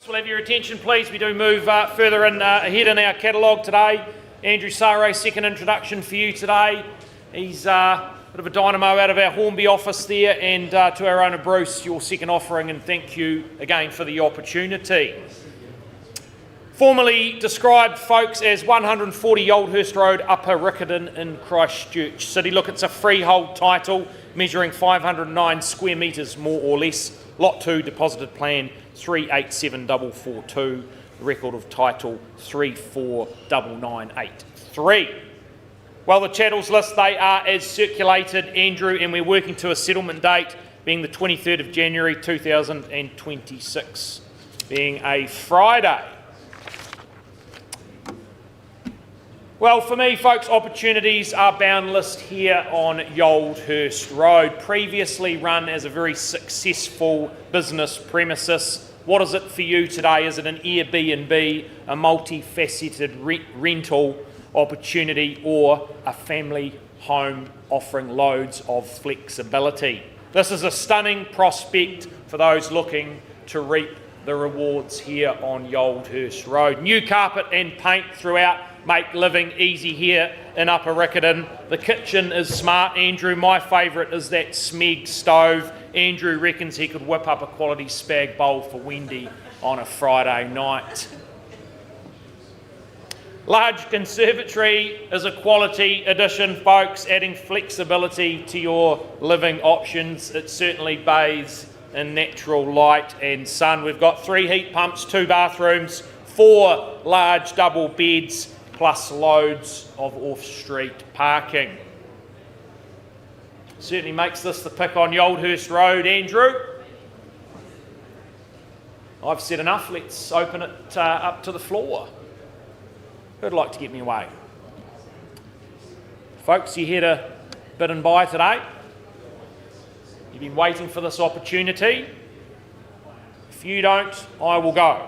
We'll have your attention, please. We do move further in ahead in our catalogue today. Andrew Sare, second introduction for you today. He's a bit of a dynamo out of our Hornby office there, and to our owner Bruce, your second offering, and thank you again for the opportunity. Formerly described, folks, as 140 Oldhurst Road, Upper Riccarton in Christchurch City. Look, it's a freehold title measuring 509 square metres more or less. Lot 2, deposited plan 387442, record of title 349983. Well, the chattels list, they are as circulated, Andrew, and we're working to a settlement date being the 23rd of January 2026, being a Friday. Well, for me, folks, opportunities are boundless here on Oldhurst Road, previously run as a very successful business premises. What is it for you today? Is it an Airbnb, a multifaceted rental opportunity, or a family home offering loads of flexibility? This is a stunning prospect for those looking to reap the rewards here on Oldhurst Road. New carpet and paint throughout make living easy here in Upper Riccarton. The kitchen is smart, Andrew. My favourite is that Smeg stove. Andrew reckons he could whip up a quality spag bowl for Wendy on a Friday night. Large conservatory is a quality addition, folks, adding flexibility to your living options. It certainly bathes in natural light and sun. We've got 3 heat pumps, 2 bathrooms, 4 large double beds, plus loads of off-street parking. Certainly makes this the pick on Oldhurst Road, Andrew. I've said enough, let's open it up to the floor. Who'd like to get me away? Folks, you here to bid and buy today? You've been waiting for this opportunity. If you don't, I will go.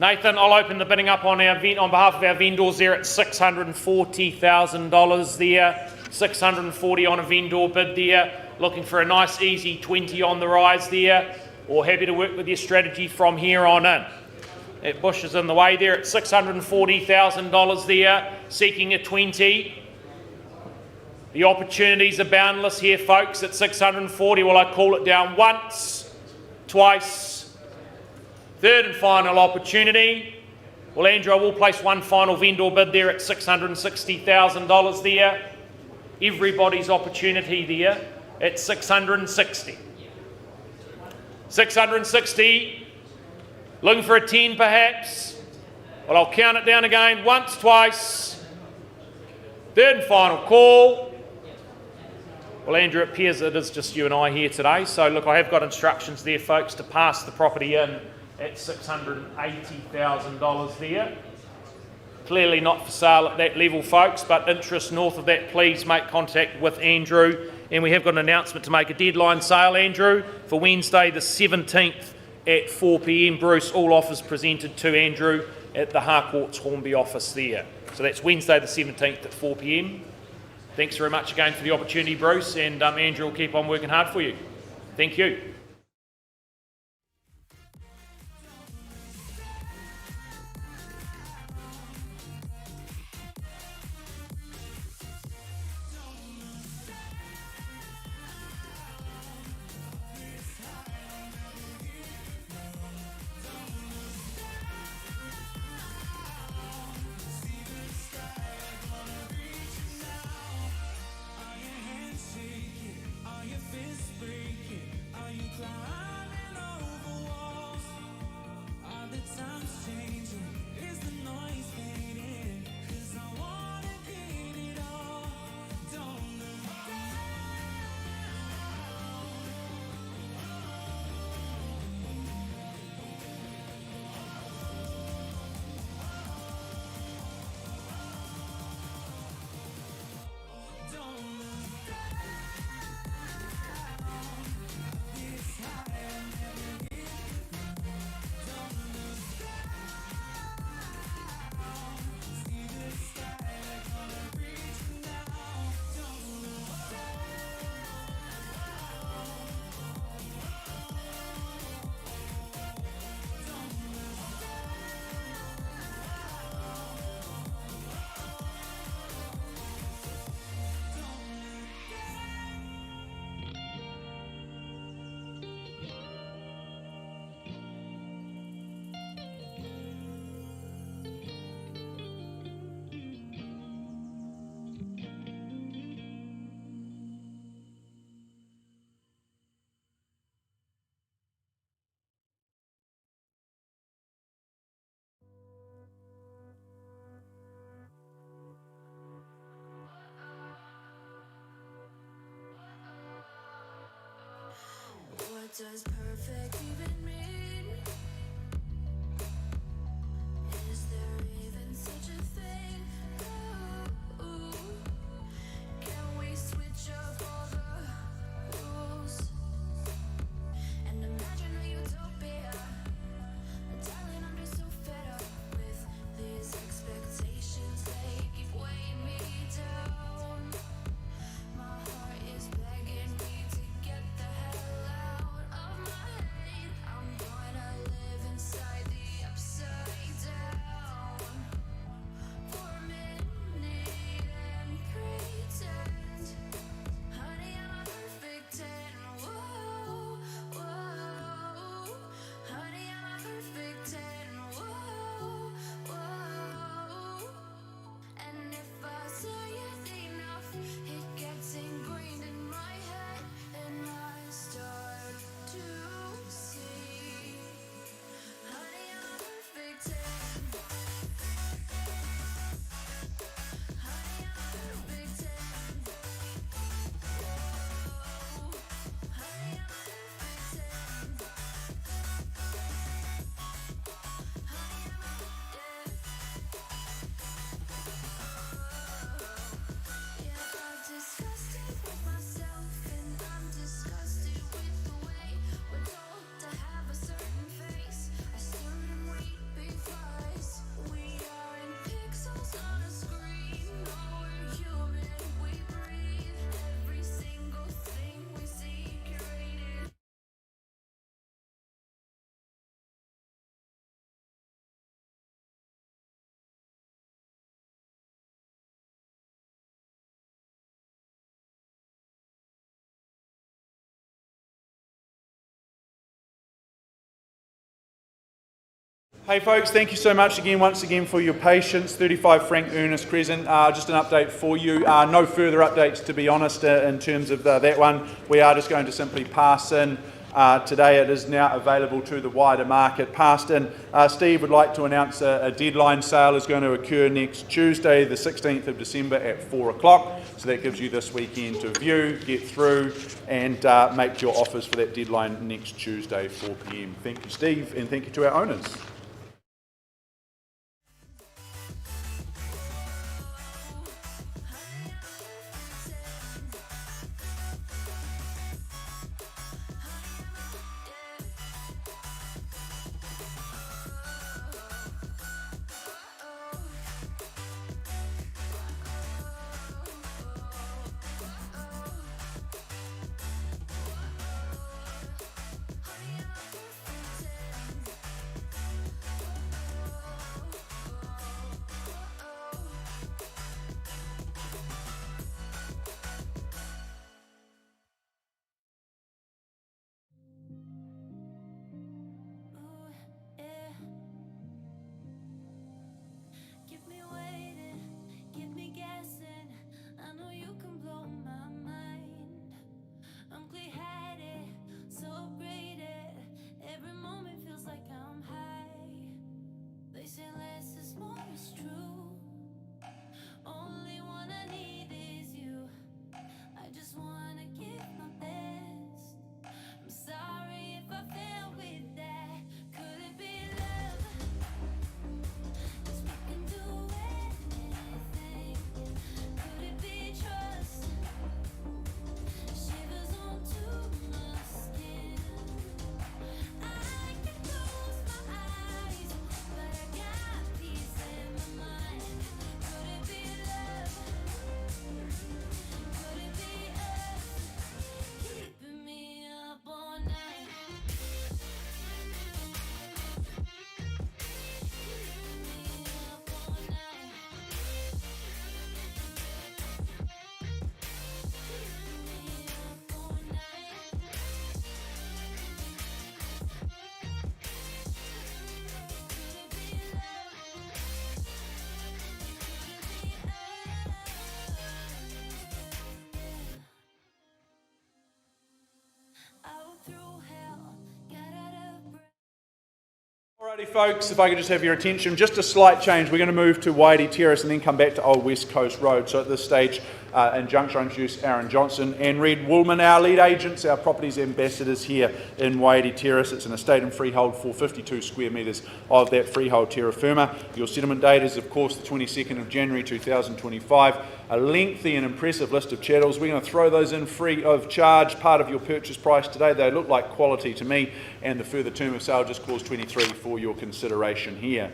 Nathan, I'll open the bidding up on behalf of our vendors there at $640,000 there. 640 on a vendor bid there. Looking for a nice easy 20 on the rise there. Or happy to work with your strategy from here on in. That bush is in the way there at $640,000 there. Seeking a 20. The opportunities are boundless here, folks, at 640. Will I call it down once, twice, third and final opportunity? Well, Andrew, I will place one final vendor bid there at $660,000 there. Everybody's opportunity there at 660. 660. Looking for a 10 perhaps? Well, I'll count it down again. Once, twice. Third and final call. Well, Andrew, it appears it is just you and I here today. So, look, I have got instructions there, folks, to pass the property in at $680,000 there. Clearly not for sale at that level, folks, but interest north of that, please make contact with Andrew. And we have got an announcement to make, a deadline sale, Andrew, for Wednesday the 17th at 4 p.m. Bruce, all offers presented to Andrew at the Harcourts Hornby office there. So that's Wednesday the 17th at 4 p.m. Thanks very much again for the opportunity, Bruce, and Andrew will keep on working hard for you. Thank you. What does perfect even mean? Is there even such a thing? Ooh, can we switch up all the rules and imagine a utopia? Darling, I'm just so fed up with these expectations. They keep weighing me down. My heart is begging me to get the hell out of my head. I'm going Hey folks, thank you so much once again for your patience. 35 Frank Ernest Crescent, just an update for you. No further updates to be honest in terms of that one. We are just going to simply pass in. Today it is now available to the wider market. Passed in. Steve would like to announce a deadline sale is going to occur next Tuesday, the 16th of December at 4 o'clock. So that gives you this weekend to view, get through and make your offers for that deadline next Tuesday, 4 p.m. Thank you, Steve, and thank you to our owners. Keep me waiting, keep me guessing. I know you can blow my mind. I'm clear-headed, so upgraded. Every moment feels like I'm high. They say less is more, it's true. Only one I need is you. I just wanna give my best. I'm sorry if I fail with that. Could it be love? 'Cause we can do anything. Could it be trust? Shivers onto my skin. I can close my eyes, but I got peace in my mind. Could it be love? Could it be us? Keeping me up all night. Out through hell, got out of breath. Alrighty folks, if I could just have your attention, just a slight change. We're going to move to Wairidi Terrace and then come back to Old West Coast Road. So at this stage, in Junction, I introduce Aaron Johnson and Red Woolman, our lead agents, our properties ambassadors here in Wairidi Terrace. It's an estate and freehold for 52 square metres of that freehold terra firma. Your settlement date is of course the 22nd of January 2025. A lengthy and impressive list of chattels. We're going to throw those in free of charge, part of your purchase price today. They look like quality to me, and the further term of sale just clause 23 for your consideration here.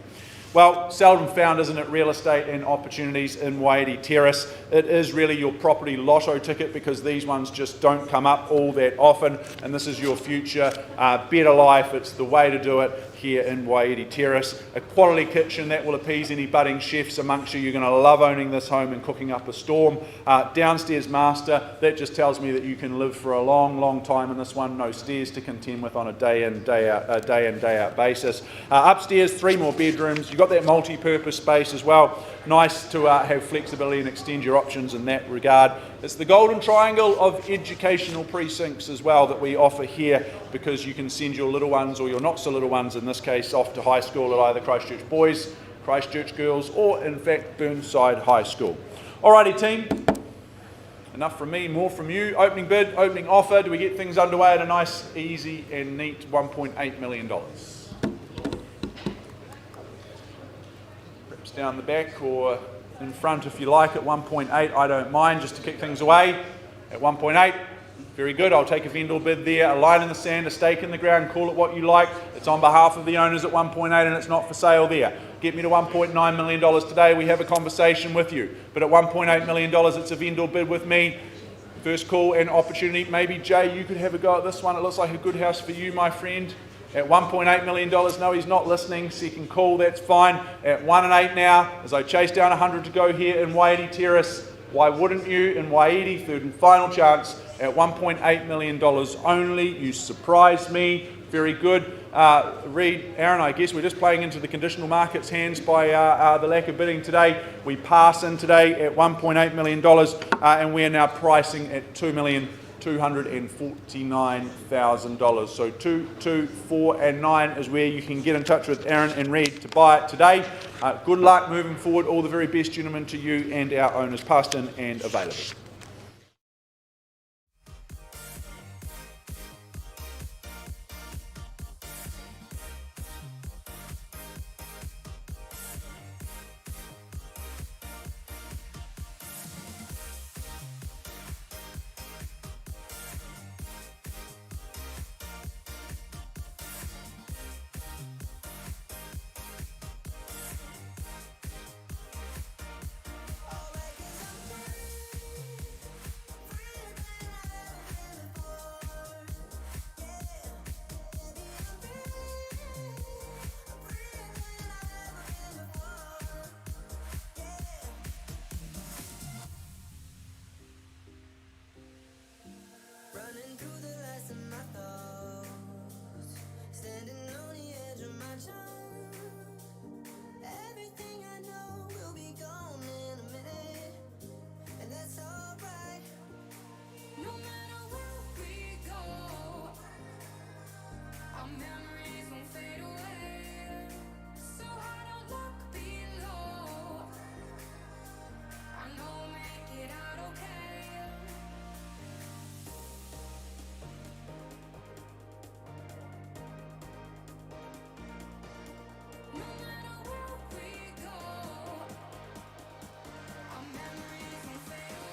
Well, seldom found, isn't it, real estate and opportunities in Wairidi Terrace. It is really your property lotto ticket because these ones just don't come up all that often, and this is your future better life. It's the way to do it here in Wairidi Terrace. A quality kitchen that will appease any budding chefs amongst you. You're going to love owning this home and cooking up a storm. Downstairs master, that just tells me that you can live for a long, long time in this one. No stairs to contend with on a day in, day out basis. Upstairs, 3 more bedrooms. You've got that multi-purpose space as well. Nice to have flexibility and extend your options in that regard. It's the golden triangle of educational precincts as well that we offer here, because you can send your little ones, or your not so little ones in this case, off to high school at either Christchurch Boys, Christchurch Girls, or in fact Burnside High School. Alrighty team, enough from me, more from you. Opening bid, opening offer. Do we get things underway at a nice, easy and neat $1.8 million? Perhaps down the back or in front if you like at 1.8, I don't mind, just to kick things away at 1.8. Very good, I'll take a vendor bid there, a line in the sand, a stake in the ground, call it what you like. It's on behalf of the owners at 1.8 and it's not for sale there. Get me to $1.9 million today, we have a conversation with you. But at $1.8 million, it's a vendor bid with me. First call and opportunity. Maybe Jay, you could have a go at this one. It looks like a good house for you, my friend. At $1.8 million, no, he's not listening, second call, that's fine. At 1 and 8 now, as I chase down 100 to go here in Wairidi Terrace. Why wouldn't you in Wairidi, third and final chance, at $1.8 million only. You surprise me. Very good. Reid, Aaron, I guess we're just playing into the conditional market's hands by the lack of bidding today. We pass in today at $1.8 million, and we are now pricing at $2,249,000. So 2, 2, 4 and 9 is where you can get in touch with Aaron and Reid to buy it today. Good luck moving forward. All the very best, gentlemen, to you and our owners, past in and available. Running through the lights of my thoughts, standing on the edge of my jump. Everything I know will be gone in a minute, and that's alright. No matter where we go, our memories won't fade away. So I don't look below. I know we'll make it out okay. No matter where we go, our memories won't fade away.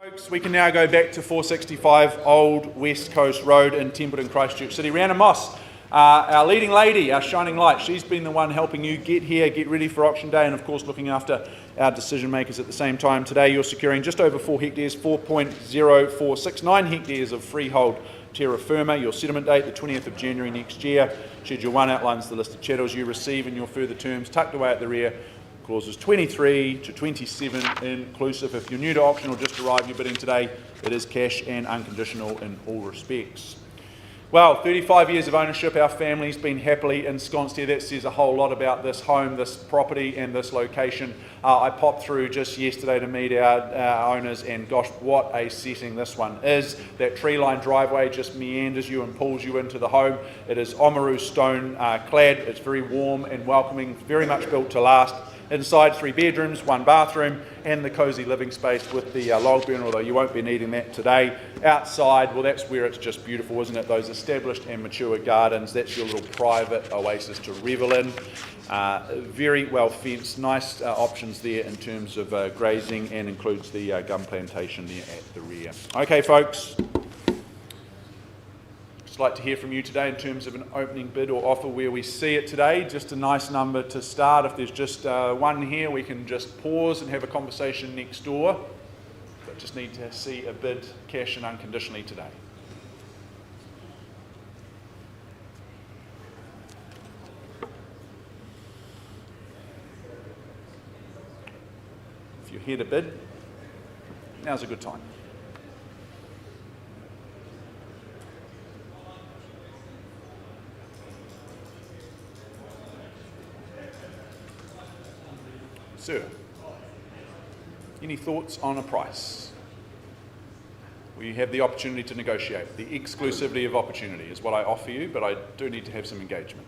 Folks, we can now go back to 465 Old West Coast Road in Templeton, Christchurch City. Rhiannon Moss, our leading lady, our shining light. She's been the one helping you get here, get ready for auction day, and of course looking after our decision makers at the same time. Today you're securing just over 4 hectares, 4.0469 hectares of freehold terra firma. Your settlement date, the 20th of January next year. Schedule 1 outlines the list of chattels you receive and your further terms tucked away at the rear. Clauses 23 to 27 inclusive. If you're new to auction or just arrived, you're bidding today, it is cash and unconditional in all respects. Well, 35 years of ownership, our family's been happily ensconced here. That says a whole lot about this home, this property and this location. I popped through just yesterday to meet our owners, and gosh, what a setting this one is. That tree-lined driveway just meanders you and pulls you into the home. It is Oamaru stone clad. It's very warm and welcoming, very much built to last. Inside, 3 bedrooms, 1 bathroom, and the cosy living space with the log burner, although you won't be needing that today. Outside, well, that's where it's just beautiful, isn't it? Those established and mature gardens, that's your little private oasis to revel in. Very well fenced, nice options there in terms of grazing, and includes the gum plantation there at the rear. Okay, folks. Just like to hear from you today in terms of an opening bid or offer where we see it today. Just a nice number to start. If there's just one here, we can just pause and have a conversation next door. But just need to see a bid cash and unconditionally today. If you're here to bid, now's a good time. Sir, any thoughts on a price? Well, you have the opportunity to negotiate. The exclusivity of opportunity is what I offer you, but I do need to have some engagement.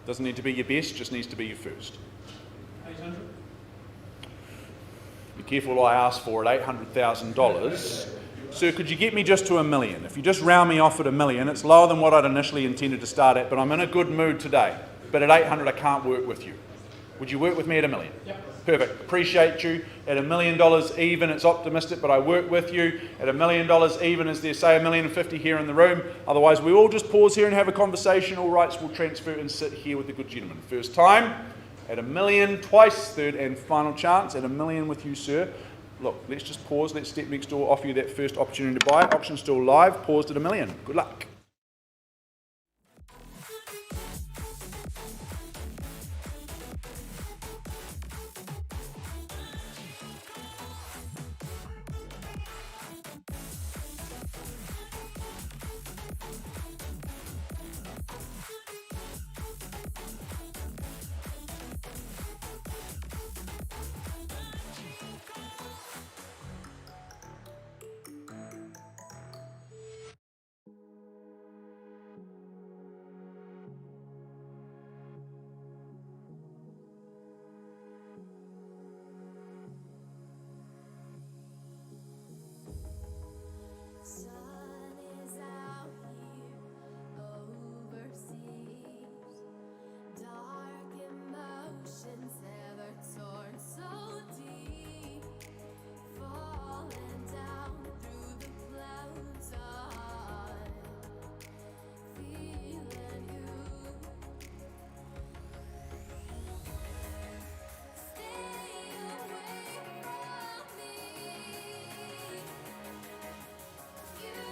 Doesn't need to be your best, just needs to be your first. 800. Be careful what I ask for at $800,000. Sir, could you get me just to $1 million? If you just round me off at $1 million, it's lower than what I'd initially intended to start at, but I'm in a good mood today. But at 800, I can't work with you. Would you work with me at $1 million? Yep. Perfect. Appreciate you. At $1 million even, it's optimistic, but I work with you. At $1 million even, is there say $1,050,000 here in the room? Otherwise, we all just pause here and have a conversation. All rights will transfer and sit here with the good gentleman. First time, at $1 million, twice, third and final chance, at $1 million with you, sir. Look, let's just pause. Let's step next door, offer you that first opportunity to buy. Auction still live, paused at $1 million. Good luck. Sun is out here overseas. Dark emotions ever torn so deep. Falling down through the clouds on. Feeling you. Stay away from me. You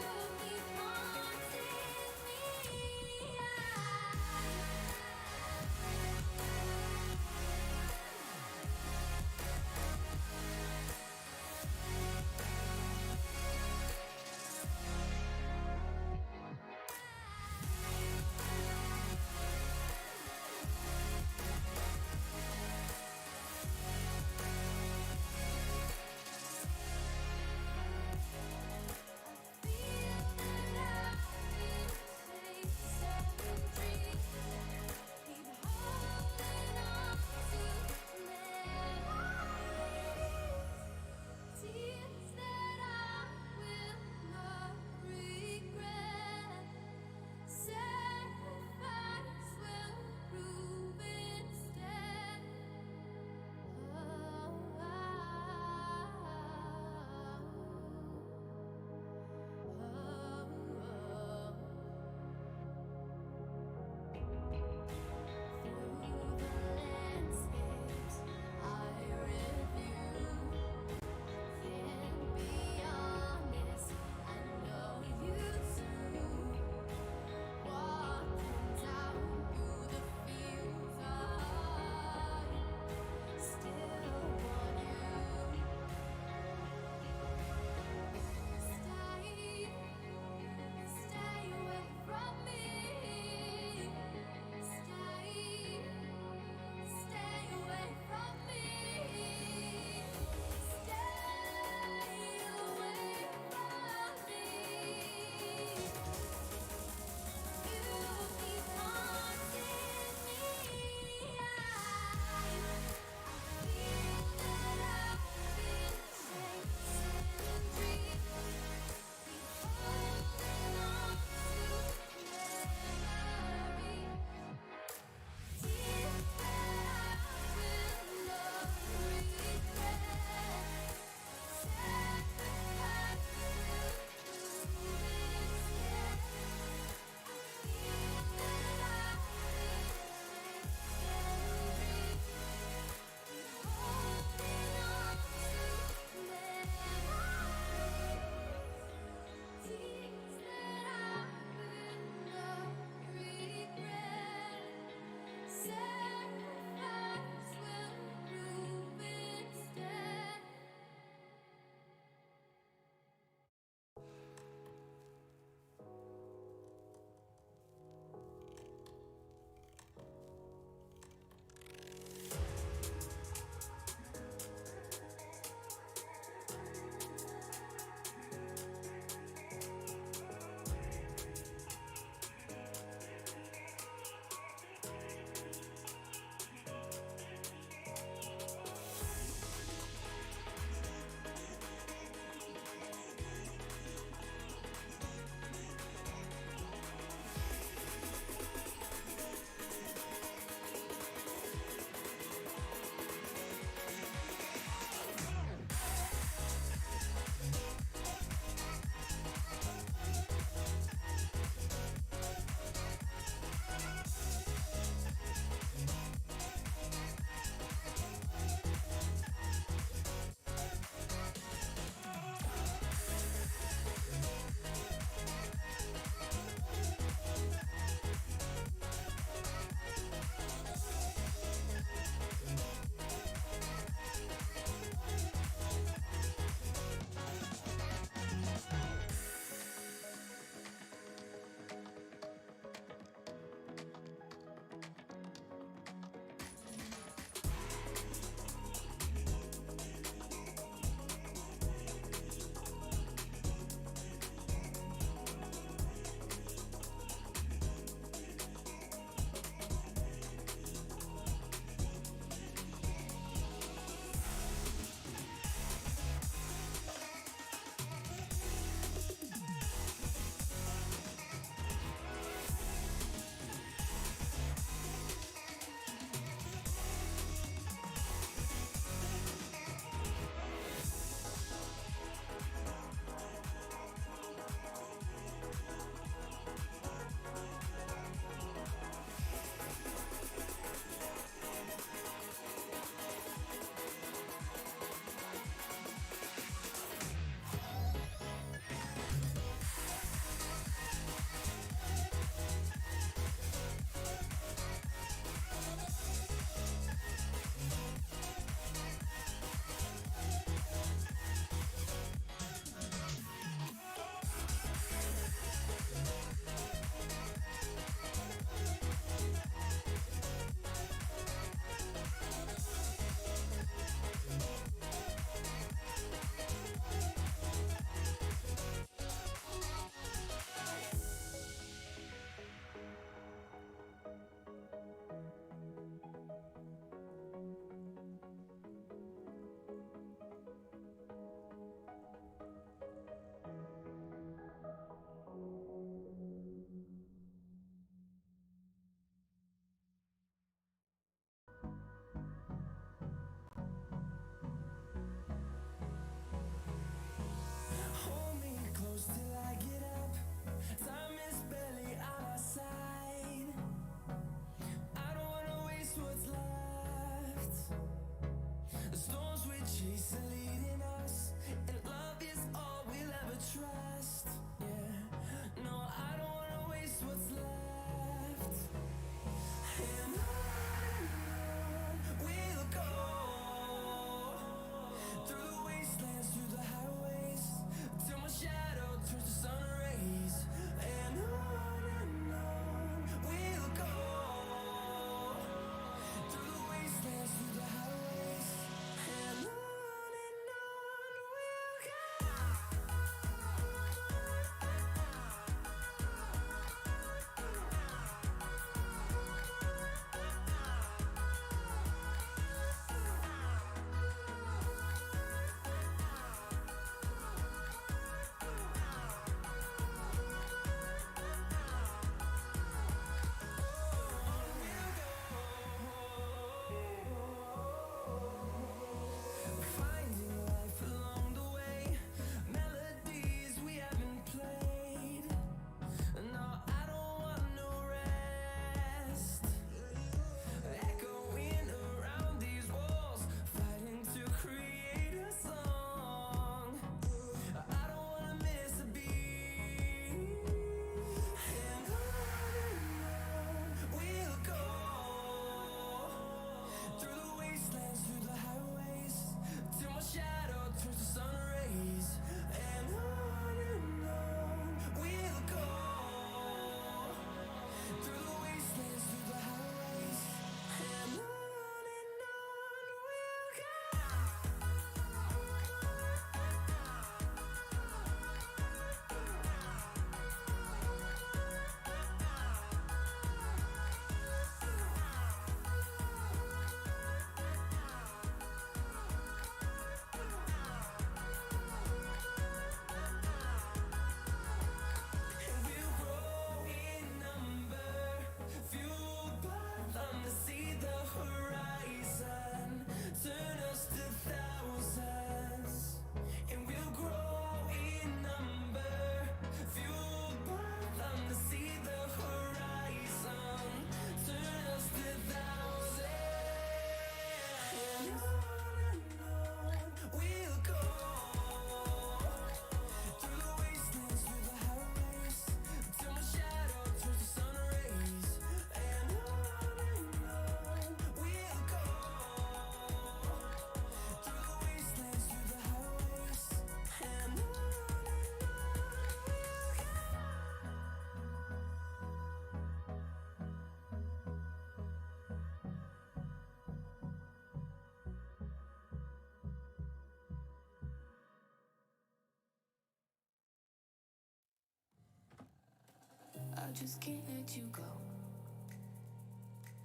I just can't let you go.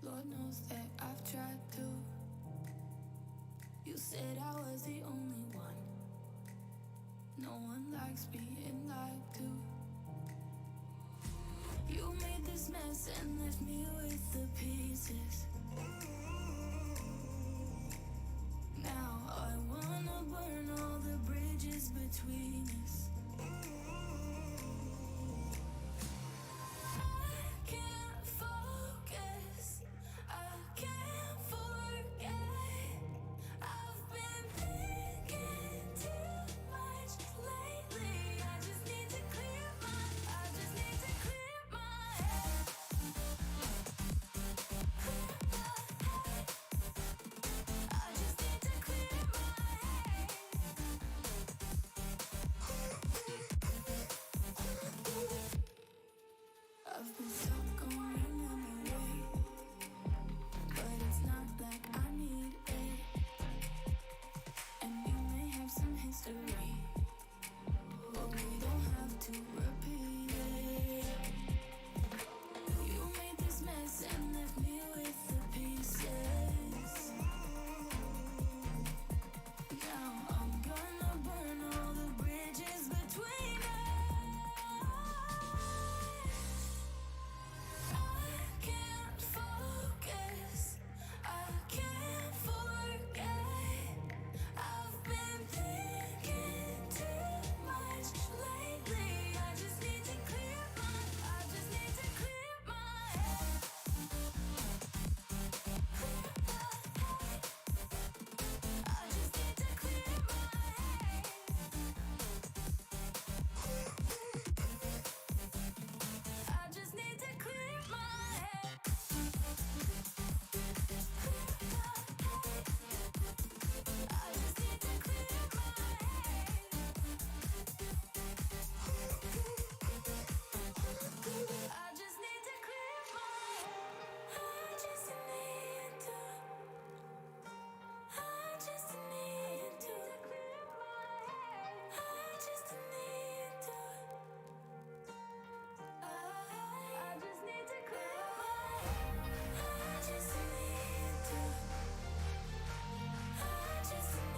Lord knows that I've tried to. You said I was the only one. No one likes being lied to. You made this mess and left me with the pieces. Now I wanna burn all the bridges between us. I can't focus, I can't forget. I've been thinking too much lately. I just need to clear my head. I just need to clear my head. I've been stuck on your memory, but it's not like I need it. And we may have some history, but we don't have to repeat it. You made this mess and left me with the pieces. Now I'm gonna burn all the bridges between us. I can't focus, I can't forget. I've been thinking too much lately. I just need to clear my head. I just need to clear my head. I just need to clear my head. I just need to clear my head. I just need to clear my head. I just need to. I just need to clear my head. I just need to. I just need to clear my head. I just need to. I just need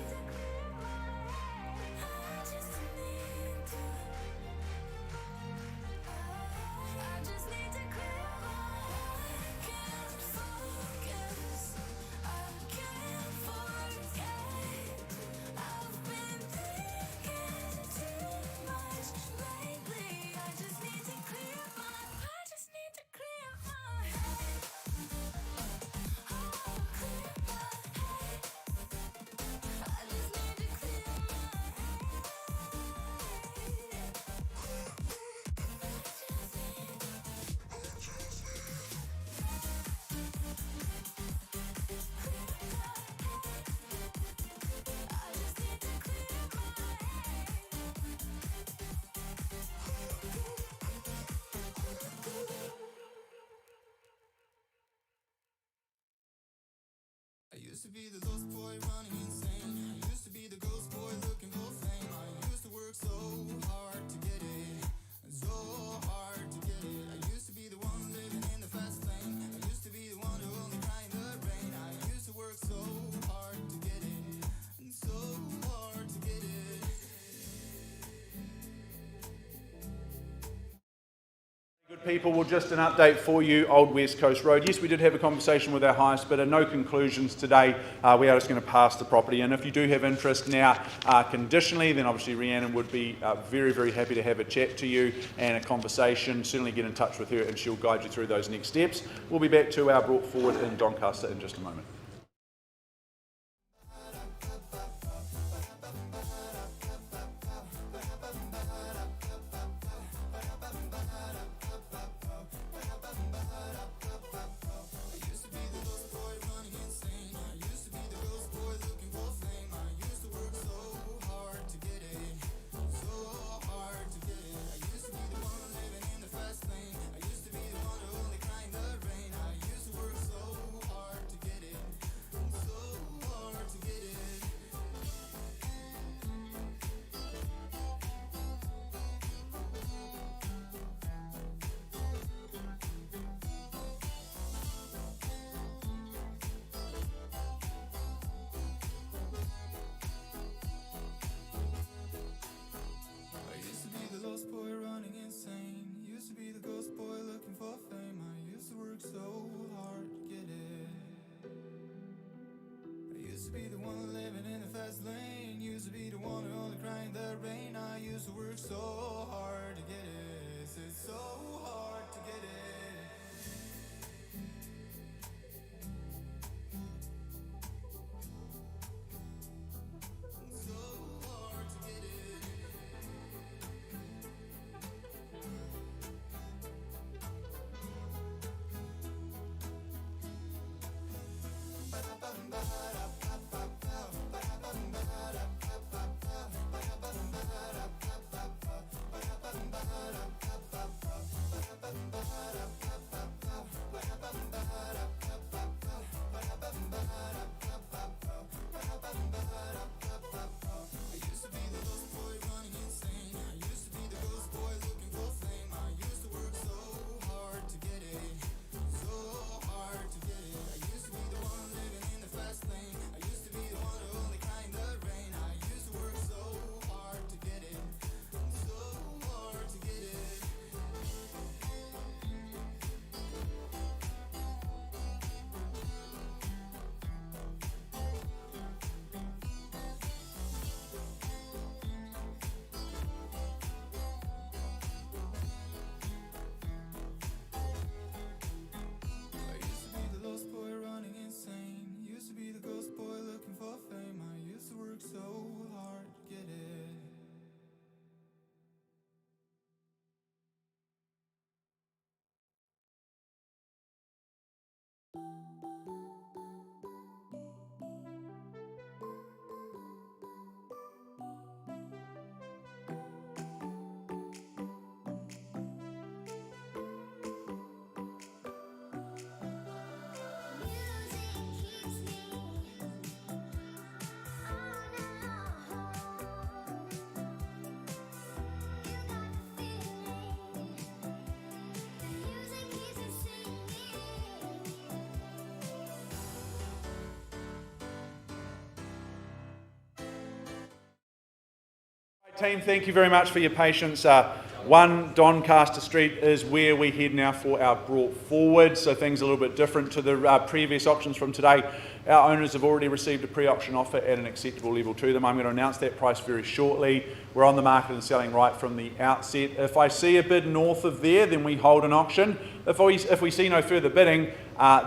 to clear my head. I just need to. I just need to clear my head. Can't focus. I can't forget. I've been thinking too much lately. I just need to clear my. I just need to clear my head. Oh, clear my head. I just need to clear my head. I just need to clear my head. I used to be the lost boy running insane. I used to be the ghost boy looking for fame. I used to work so hard to get it, so hard to get it. I used to be the one living in the fast lane. I used to be the one who only cried in the rain. I used to work so hard to get it, so hard to get it. Good people, well, just an update for you, Old West Coast Road. Yes, we did have a conversation with our highest bidder, no conclusions today. We are just going to pass the property, and if you do have interest now conditionally, then obviously Rhiannon would be very, very happy to have a chat to you and a conversation. Certainly get in touch with her and she'll guide you through those next steps. We'll be back to our brought forward in Doncaster in just a moment. I used to be the one who only cried in the rain. I used to work so hard to get it. to be the one living in the fast lane. Used to be the one who only cried in the rain. I used to work so hard to get it. It's so hard to get it. So hard to get it. Team, thank you very much for your patience. 1 Doncaster Street is where we head now for our brought forward, so things are a little bit different to the previous options from today. Our owners have already received a pre-auction offer at an acceptable level to them. I'm going to announce that price very shortly. We're on the market and selling right from the outset. If I see a bid north of there, then we hold an auction. If we see no further bidding,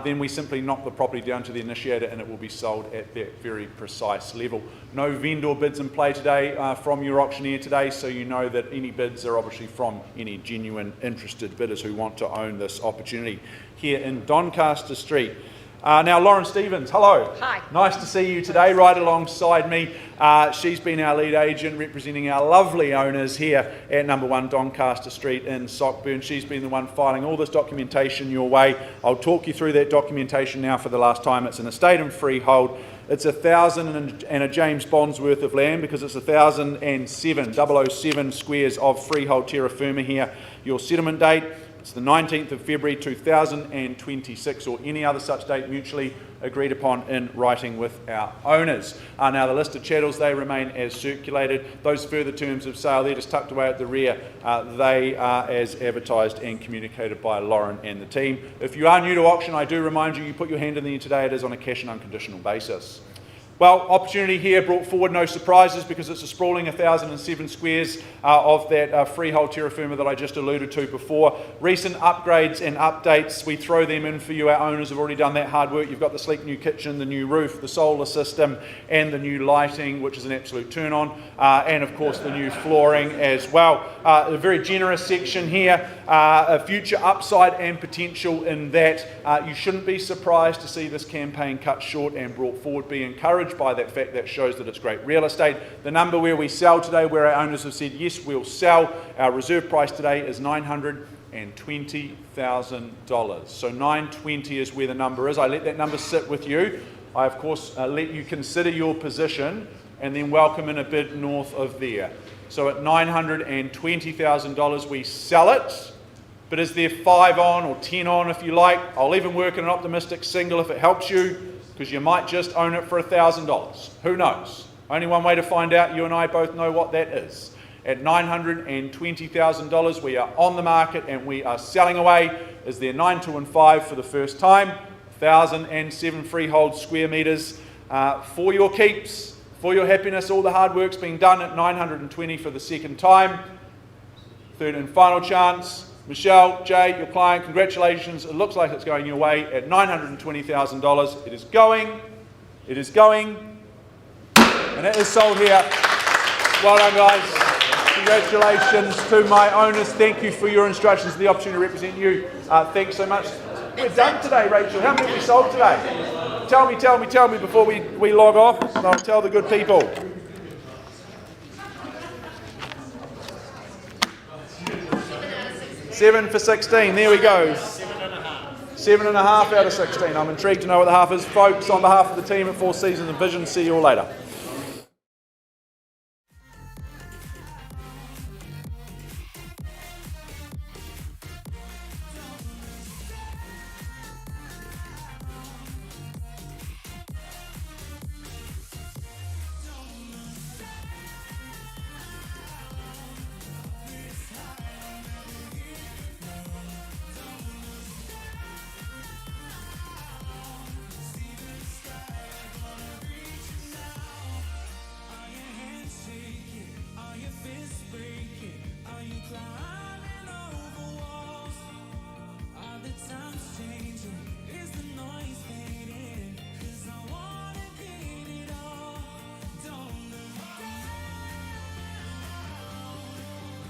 then we simply knock the property down to the initiator and it will be sold at that very precise level. No vendor bids in play today from your auctioneer today, so you know that any bids are obviously from any genuine interested bidders who want to own this opportunity here in Doncaster Street. Now, Lauren Stevens, hello. Hi. Nice to see you today, right alongside me. She's been our lead agent representing our lovely owners here at number 1 Doncaster Street in Sockburn. She's been the one filing all this documentation your way. I'll talk you through that documentation now for the last time. It's an estate and freehold. It's 1,000 and a James Bond's worth of land because it's 1,007 squares of freehold terra firma here. Your settlement date, it's the 19th of February 2026 or any other such date mutually agreed upon in writing with our owners. Now the list of chattels, they remain as circulated. Those further terms of sale, they're just tucked away at the rear. They are as advertised and communicated by Lauren and the team. If you are new to auction, I do remind you, you put your hand in there today, it is on a cash and unconditional basis. Well, opportunity here brought forward, no surprises, because it's a sprawling 1,007 squares of that freehold terra firma that I just alluded to before. Recent upgrades and updates, we throw them in for you. Our owners have already done that hard work. You've got the sleek new kitchen, the new roof, the solar system, and the new lighting, which is an absolute turn on, and of course the new flooring as well. A very generous section here, a future upside and potential in that you shouldn't be surprised to see this campaign cut short and brought forward. Be encouraged by that fact. That shows that it's great real estate. The number where we sell today, where our owners have said yes, we'll sell, our reserve price today is $920,000. So 920 is where the number is. I let that number sit with you. I of course let you consider your position and then welcome in a bid north of there. So at $920,000 we sell it, but is there 5 on or 10 on if you like? I'll even work in an optimistic single if it helps you, because you might just own it for $1,000. Who knows? Only one way to find out. You and I both know what that is. At $920,000 we are on the market and we are selling away. Is there 9, 2 and 5 for the first time? 1,007 freehold square metres. for your keeps, for your happiness. All the hard work's being done at 920 for the second time. Third and final chance. Michelle, Jay, your client, congratulations. It looks like it's going your way at $920,000. It is going, and it is sold here. Well done, guys. Congratulations to my owners. Thank you for your instructions and the opportunity to represent you. Thanks so much. We're done today, Rachel. How many have we sold today? Tell me before we log off. And I'll tell the good people. 7 for 16. There we go. 7.5 out of 16. I'm intrigued to know what the half is. Folks, on behalf of the team at Four Seasons and Vision, see you all later.